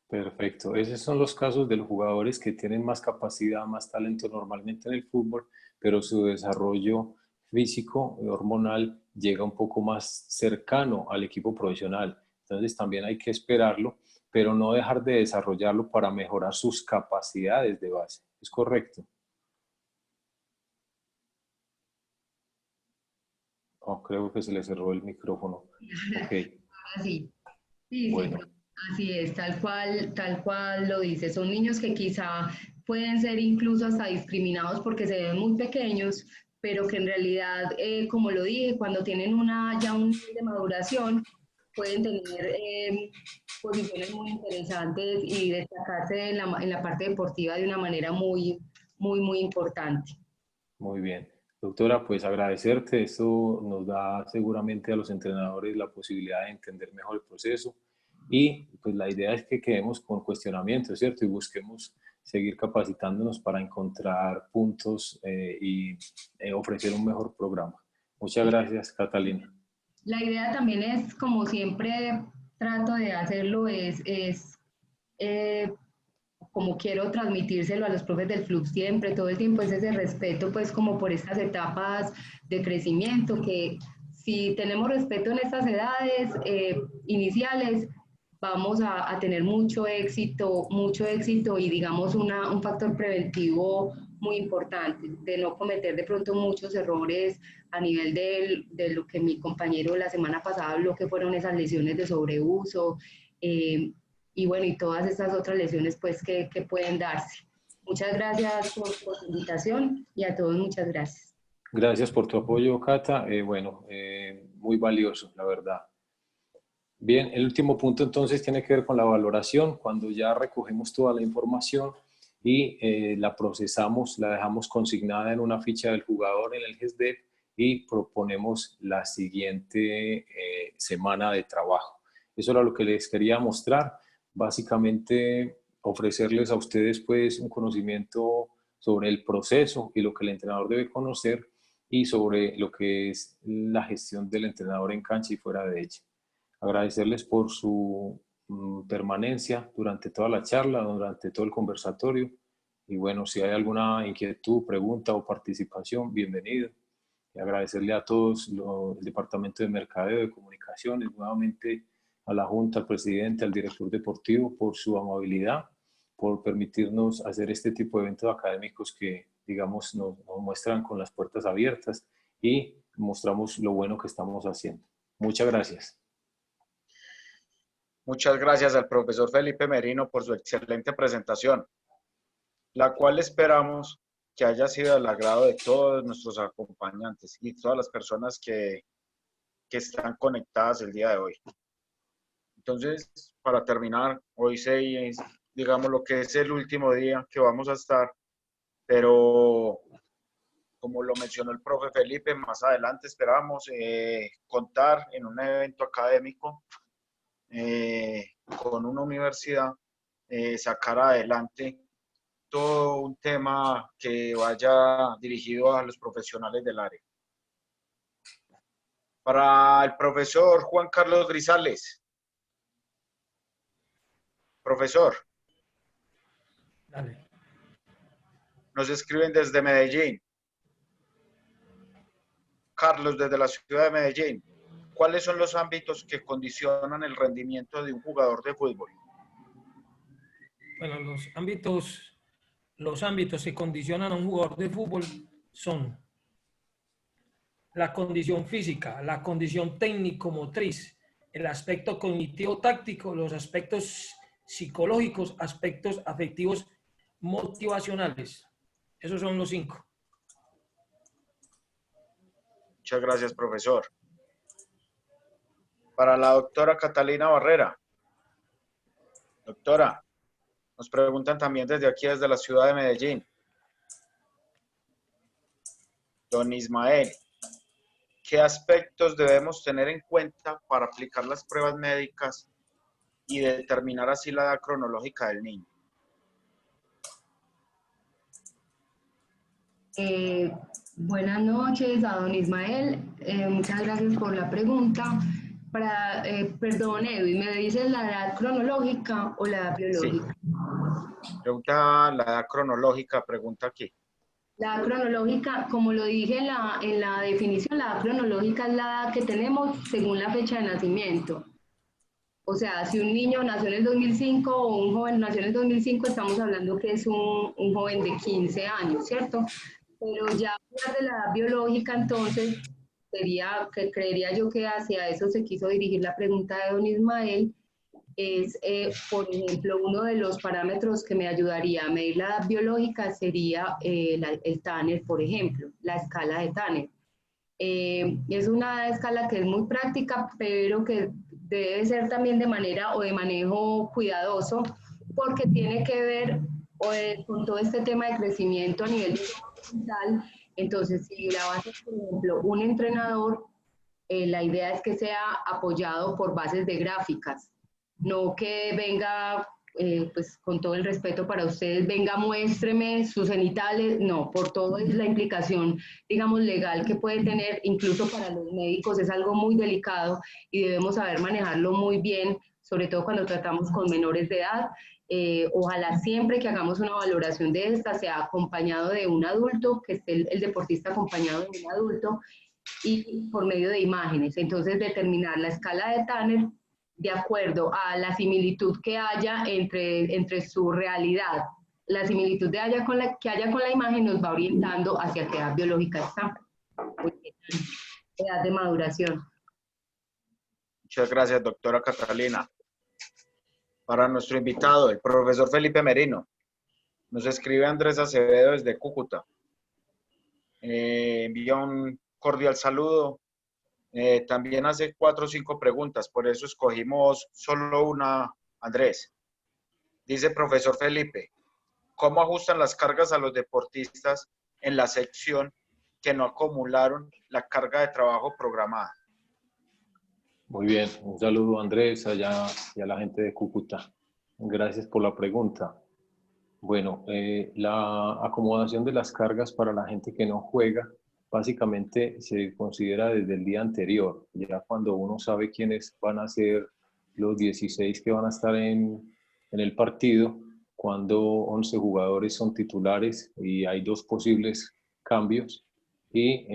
Perfecto. Esos son los casos de los jugadores que tienen más capacidad, más talento normalmente en el fútbol, pero su desarrollo físico y hormonal llega un poco más cercano al equipo profesional. Entonces también hay que esperarlo, pero no dejar de desarrollarlo para mejorar sus capacidades de base. ¿Es correcto? Oh, creo que se le cerró el micrófono. Ok, Así. Sí, sí, bueno. así es, tal cual lo dice. Son niños que quizá pueden ser incluso hasta discriminados porque se ven muy pequeños, pero que en realidad, como lo dije, cuando tienen ya un nivel de maduración, pueden tener posiciones muy interesantes y destacarse en la parte deportiva de una manera muy importante. Muy bien. Doctora, pues agradecerte. Esto nos da seguramente a los entrenadores la posibilidad de entender mejor el proceso y pues la idea es que quedemos con cuestionamientos, ¿cierto? Y busquemos seguir capacitándonos para encontrar puntos y ofrecer un mejor programa. Muchas gracias, Catalina. La idea también es, como siempre trato de hacerlo, como quiero transmitírselo a los profes del club siempre, todo el tiempo, es ese respeto, pues, como por estas etapas de crecimiento, que si tenemos respeto en estas edades iniciales, vamos a tener mucho éxito y, digamos, un factor preventivo muy importante, de no cometer de pronto muchos errores a nivel de lo que mi compañero la semana pasada habló, que fueron esas lesiones de sobreuso, y bueno, y todas estas otras lesiones pues que pueden darse. Muchas gracias por su invitación y a todos muchas gracias. Gracias por tu apoyo, Cata. Muy valioso, la verdad. Bien, el último punto entonces tiene que ver con la valoración. Cuando ya recogemos toda la información y la procesamos, la dejamos consignada en una ficha del jugador en el GESDEP y proponemos la siguiente semana de trabajo. Eso era lo que les quería mostrar. Básicamente, ofrecerles a ustedes pues un conocimiento sobre el proceso y lo que el entrenador debe conocer y sobre lo que es la gestión del entrenador en cancha y fuera de ella. Agradecerles por su permanencia durante toda la charla, durante todo el conversatorio. Y bueno, si hay alguna inquietud, pregunta o participación, bienvenido. Y agradecerle a todos el Departamento de Mercadeo, de Comunicaciones, nuevamente a la Junta, al presidente, al director deportivo, por su amabilidad, por permitirnos hacer este tipo de eventos académicos que, digamos, nos muestran con las puertas abiertas y mostramos lo bueno que estamos haciendo. Muchas gracias. Muchas gracias al profesor Felipe Merino por su excelente presentación, la cual esperamos que haya sido del agrado de todos nuestros acompañantes y todas las personas que están conectadas el día de hoy. Entonces, para terminar, hoy digamos lo que es el último día que vamos a estar, pero como lo mencionó el profe Felipe, más adelante esperamos contar en un evento académico con una universidad, sacar adelante todo un tema que vaya dirigido a los profesionales del área. Para el profesor Juan Carlos Grisales. Profesor. Dale. Nos escriben desde Medellín. Carlos, desde la ciudad de Medellín. ¿Cuáles son los ámbitos que condicionan el rendimiento de un jugador de fútbol? Bueno, los ámbitos los ámbitos que condicionan a un jugador de fútbol son la condición física, la condición técnico-motriz, el aspecto cognitivo-táctico, los aspectos psicológicos, aspectos afectivos motivacionales. Esos son los 5. Muchas gracias, profesor. Para la doctora Catalina Barrera. Doctora, nos preguntan también desde aquí, desde la ciudad de Medellín. Don Ismael, ¿qué aspectos debemos tener en cuenta para aplicar las pruebas médicas y determinar así la edad cronológica del niño? Buenas noches a don Ismael. Muchas gracias por la pregunta. Perdón, Edwin, ¿me dices la edad cronológica o la edad biológica? Sí. Pregunta la edad cronológica, pregunta aquí. La edad cronológica, como lo dije en la definición, la edad cronológica es la edad que tenemos según la fecha de nacimiento. O sea, si un niño nació en el 2005 o un joven nació en el 2005, estamos hablando que es un joven de 15 años, ¿cierto? Pero ya hablar de la edad biológica, entonces, sería, que creería yo que hacia eso se quiso dirigir la pregunta de don Ismael, es, por ejemplo, uno de los parámetros que me ayudaría a medir la edad biológica sería el Tanner, por ejemplo, la escala de Tanner. Es una escala que es muy práctica, pero que debe ser también de manera o de manejo cuidadoso, porque tiene que ver con todo este tema de crecimiento a nivel mental. Entonces, si la base, por ejemplo, un entrenador, la idea es que sea apoyado por bases de gráficas, no que venga, pues con todo el respeto para ustedes, venga, muéstreme sus genitales, no, por todo es la implicación, digamos, legal que puede tener, incluso para los médicos es algo muy delicado y debemos saber manejarlo muy bien, sobre todo cuando tratamos con menores de edad. Ojalá siempre que hagamos una valoración de esta sea acompañado de un adulto, que esté el deportista acompañado de un adulto y por medio de imágenes. Entonces, determinar la escala de Tanner de acuerdo a la similitud que haya entre su realidad. La similitud que haya con la imagen nos va orientando hacia qué edad biológica está, edad de maduración. Muchas gracias, doctora Catalina. Para nuestro invitado, el profesor Felipe Merino, nos escribe Andrés Acevedo desde Cúcuta. Envía un cordial saludo. También hace 4 o 5 preguntas, por eso escogimos solo una, Andrés. Dice profesor Felipe, ¿cómo ajustan las cargas a los deportistas en la sección que no acumularon la carga de trabajo programada? Muy bien, un saludo Andrés, allá y a la gente de Cúcuta. Gracias por la pregunta. Bueno, la acomodación de las cargas para la gente que no juega, básicamente se considera desde el día anterior, ya cuando uno sabe quiénes van a ser los 16 que van a estar en el partido, cuando 11 jugadores son titulares y hay 2 posibles cambios, y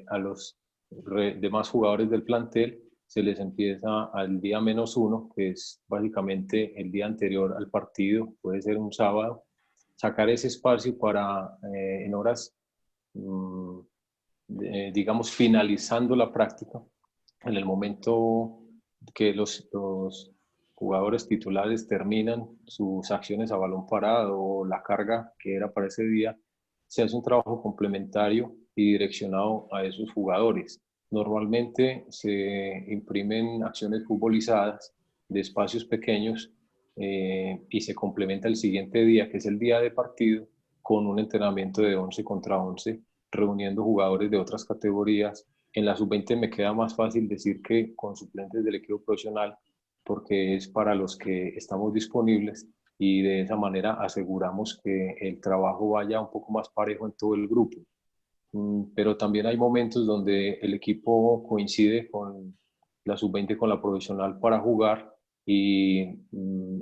a los demás jugadores del plantel se les empieza al día -1, que es básicamente el día anterior al partido, puede ser un sábado, sacar ese espacio para en horas, digamos, finalizando la práctica, en el momento que los jugadores titulares terminan sus acciones a balón parado o la carga que era para ese día, se hace un trabajo complementario y direccionado a esos jugadores. Normalmente se imprimen acciones futbolizadas de espacios pequeños y se complementa el siguiente día, que es el día de partido, con un entrenamiento de 11 contra 11, reuniendo jugadores de otras categorías. En la sub-20 me queda más fácil decir que con suplentes del equipo profesional, porque es para los que estamos disponibles y de esa manera aseguramos que el trabajo vaya un poco más parejo en todo el grupo. Pero también hay momentos donde el equipo coincide con la sub-20 con la profesional para jugar y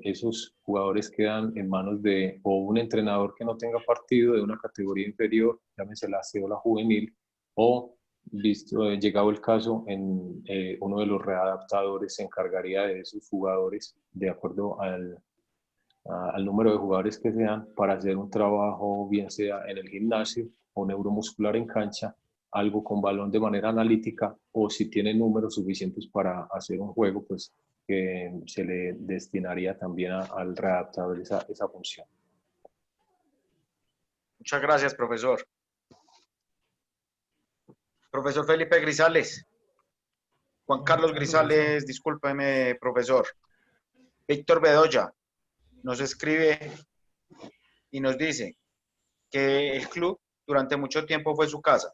esos jugadores quedan en manos de o un entrenador que no tenga partido de una categoría inferior, llámese la C o la juvenil, o llegado el caso, uno de los readaptadores se encargaría de esos jugadores de acuerdo al número de jugadores que sean para hacer un trabajo, bien sea en el gimnasio o neuromuscular en cancha, algo con balón de manera analítica, o si tiene números suficientes para hacer un juego, pues que se le destinaría también al readaptador esa función. Muchas gracias, profesor. Profesor Felipe Grisales. Juan Carlos Grisales, discúlpeme, profesor. Víctor Bedoya nos escribe y nos dice que el club durante mucho tiempo fue su casa.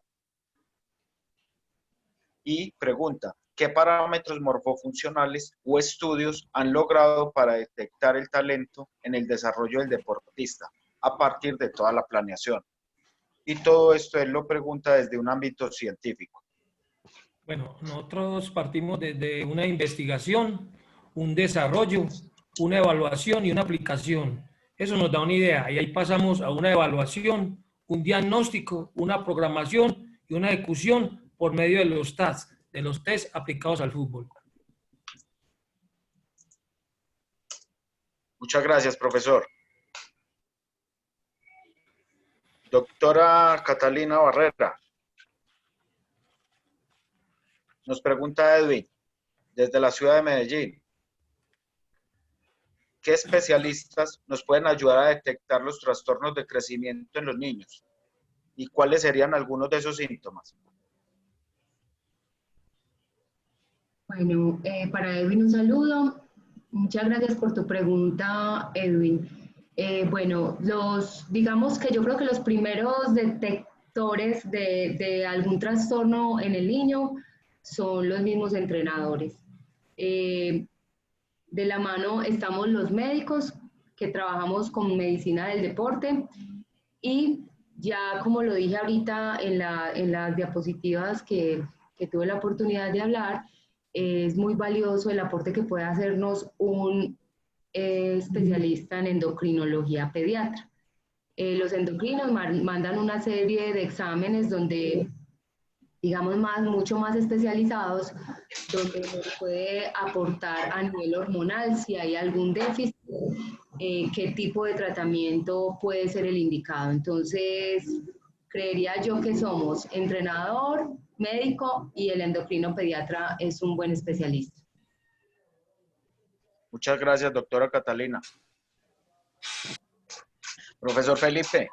Y pregunta, ¿qué parámetros morfofuncionales o estudios han logrado para detectar el talento en el desarrollo del deportista a partir de toda la planeación? Y todo esto él lo pregunta desde un ámbito científico. Bueno, nosotros partimos desde una investigación, un desarrollo, una evaluación y una aplicación. Eso nos da una idea y ahí pasamos a una evaluación, un diagnóstico, una programación y una ejecución por medio de los test aplicados al fútbol. Muchas gracias, profesor. Doctora Catalina Barrera. Nos pregunta Edwin, desde la ciudad de Medellín. ¿Qué especialistas nos pueden ayudar a detectar los trastornos de crecimiento en los niños? ¿Y cuáles serían algunos de esos síntomas? Bueno, para Edwin un saludo. Muchas gracias por tu pregunta, Edwin. Bueno, digamos que yo creo que los primeros detectores de algún trastorno en el niño son los mismos entrenadores. De la mano estamos los médicos que trabajamos con medicina del deporte y ya como lo dije ahorita en las diapositivas que tuve la oportunidad de hablar, es muy valioso el aporte que puede hacernos un especialista en endocrinología pediatra. Los endocrinos mandan una serie de exámenes donde, digamos, mucho más especializados, donde nos puede aportar a nivel hormonal si hay algún déficit, qué tipo de tratamiento puede ser el indicado. Entonces, creería yo que somos entrenador, médico y el endocrino pediatra es un buen especialista. Muchas gracias, doctora Catalina. Profesor Felipe,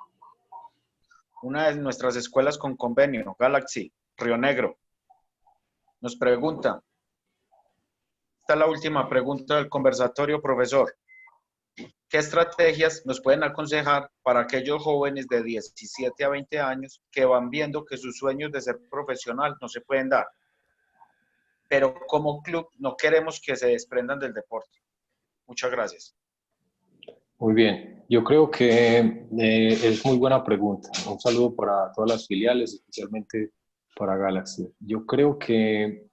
una de nuestras escuelas con convenio, Galaxy, Río Negro, nos pregunta, esta es la última pregunta del conversatorio, profesor. ¿Qué estrategias nos pueden aconsejar para aquellos jóvenes de 17 a 20 años que van viendo que sus sueños de ser profesional no se pueden dar? Pero como club no queremos que se desprendan del deporte. Muchas gracias. Muy bien, yo creo que es muy buena pregunta. Un saludo para todas las filiales, especialmente para Galaxy. Yo creo que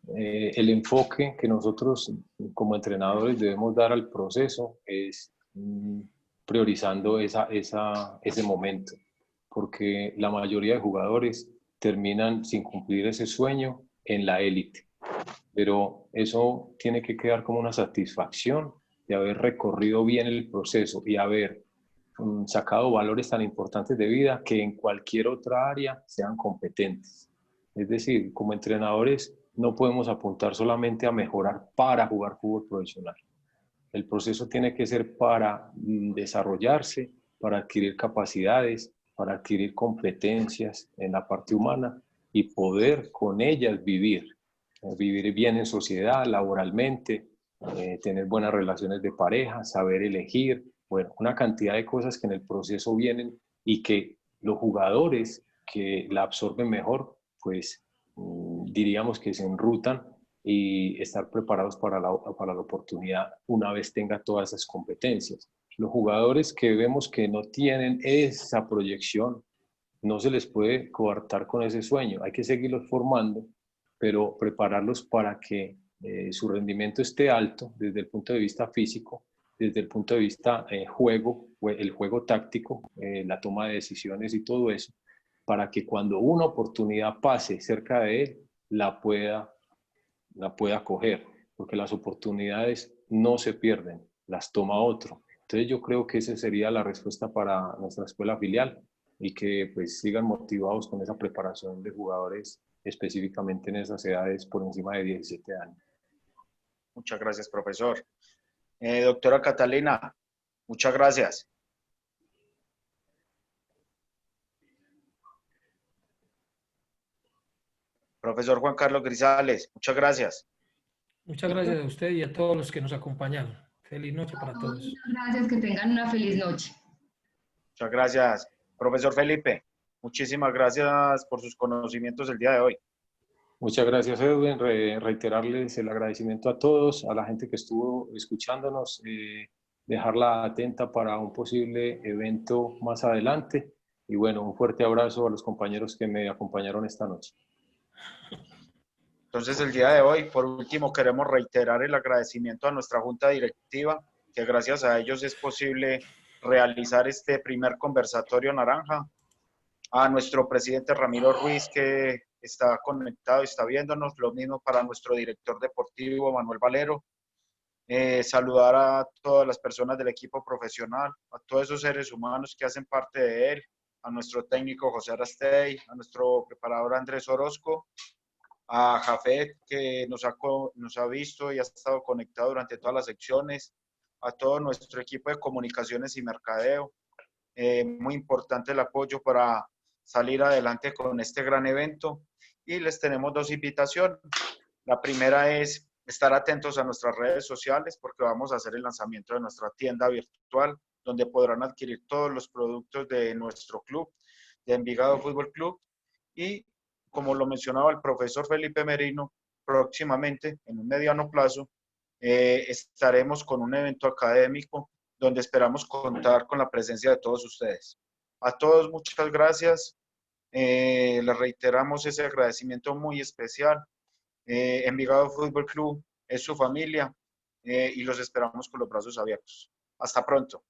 el enfoque que nosotros como entrenadores debemos dar al proceso es priorizando ese momento, porque la mayoría de jugadores terminan sin cumplir ese sueño en la élite, pero eso tiene que quedar como una satisfacción de haber recorrido bien el proceso y haber sacado valores tan importantes de vida que en cualquier otra área sean competentes. Es decir, como entrenadores no podemos apuntar solamente a mejorar para jugar fútbol profesional. El proceso tiene que ser para desarrollarse, para adquirir capacidades, para adquirir competencias en la parte humana y poder con ellas vivir bien en sociedad, laboralmente, tener buenas relaciones de pareja, saber elegir, bueno, una cantidad de cosas que en el proceso vienen y que los jugadores que la absorben mejor, pues diríamos que se enrutan y estar preparados para la oportunidad una vez tenga todas esas competencias. Los jugadores que vemos que no tienen esa proyección, no se les puede coartar con ese sueño, hay que seguirlos formando, pero prepararlos para que su rendimiento esté alto desde el punto de vista físico, desde el punto de vista juego, el juego táctico, la toma de decisiones y todo eso, para que cuando una oportunidad pase cerca de él, la pueda coger, porque las oportunidades no se pierden, las toma otro. Entonces yo creo que esa sería la respuesta para nuestra escuela filial y que pues sigan motivados con esa preparación de jugadores específicamente en esas edades por encima de 17 años. Muchas gracias, profesor. Doctora Catalina, muchas gracias. Profesor Juan Carlos Grisales, muchas gracias. Muchas gracias a usted y a todos los que nos acompañaron. Feliz noche para todos. Muchas gracias, que tengan una feliz noche. Muchas gracias. Profesor Felipe, muchísimas gracias por sus conocimientos el día de hoy. Muchas gracias, Edwin. Reiterarles el agradecimiento a todos, a la gente que estuvo escuchándonos, dejarla atenta para un posible evento más adelante. Y bueno, un fuerte abrazo a los compañeros que me acompañaron esta noche. Entonces, el día de hoy, por último, queremos reiterar el agradecimiento a nuestra junta directiva, que gracias a ellos es posible realizar este primer conversatorio naranja. A nuestro presidente Ramiro Ruiz, que está conectado y está viéndonos. Lo mismo para nuestro director deportivo, Manuel Valero. Saludar a todas las personas del equipo profesional, a todos esos seres humanos que hacen parte de él, a nuestro técnico José Arastey, a nuestro preparador Andrés Orozco, a Jafet, que nos ha visto y ha estado conectado durante todas las secciones, a todo nuestro equipo de comunicaciones y mercadeo. Muy importante el apoyo para salir adelante con este gran evento. Y les tenemos dos invitaciones. La primera es estar atentos a nuestras redes sociales porque vamos a hacer el lanzamiento de nuestra tienda virtual donde podrán adquirir todos los productos de nuestro club, de Envigado Fútbol Club. Y como lo mencionaba el profesor Felipe Merino, próximamente, en un mediano plazo, estaremos con un evento académico donde esperamos contar con la presencia de todos ustedes. A todos muchas gracias. Les reiteramos ese agradecimiento muy especial. Envigado Fútbol Club es su familia y los esperamos con los brazos abiertos. Hasta pronto.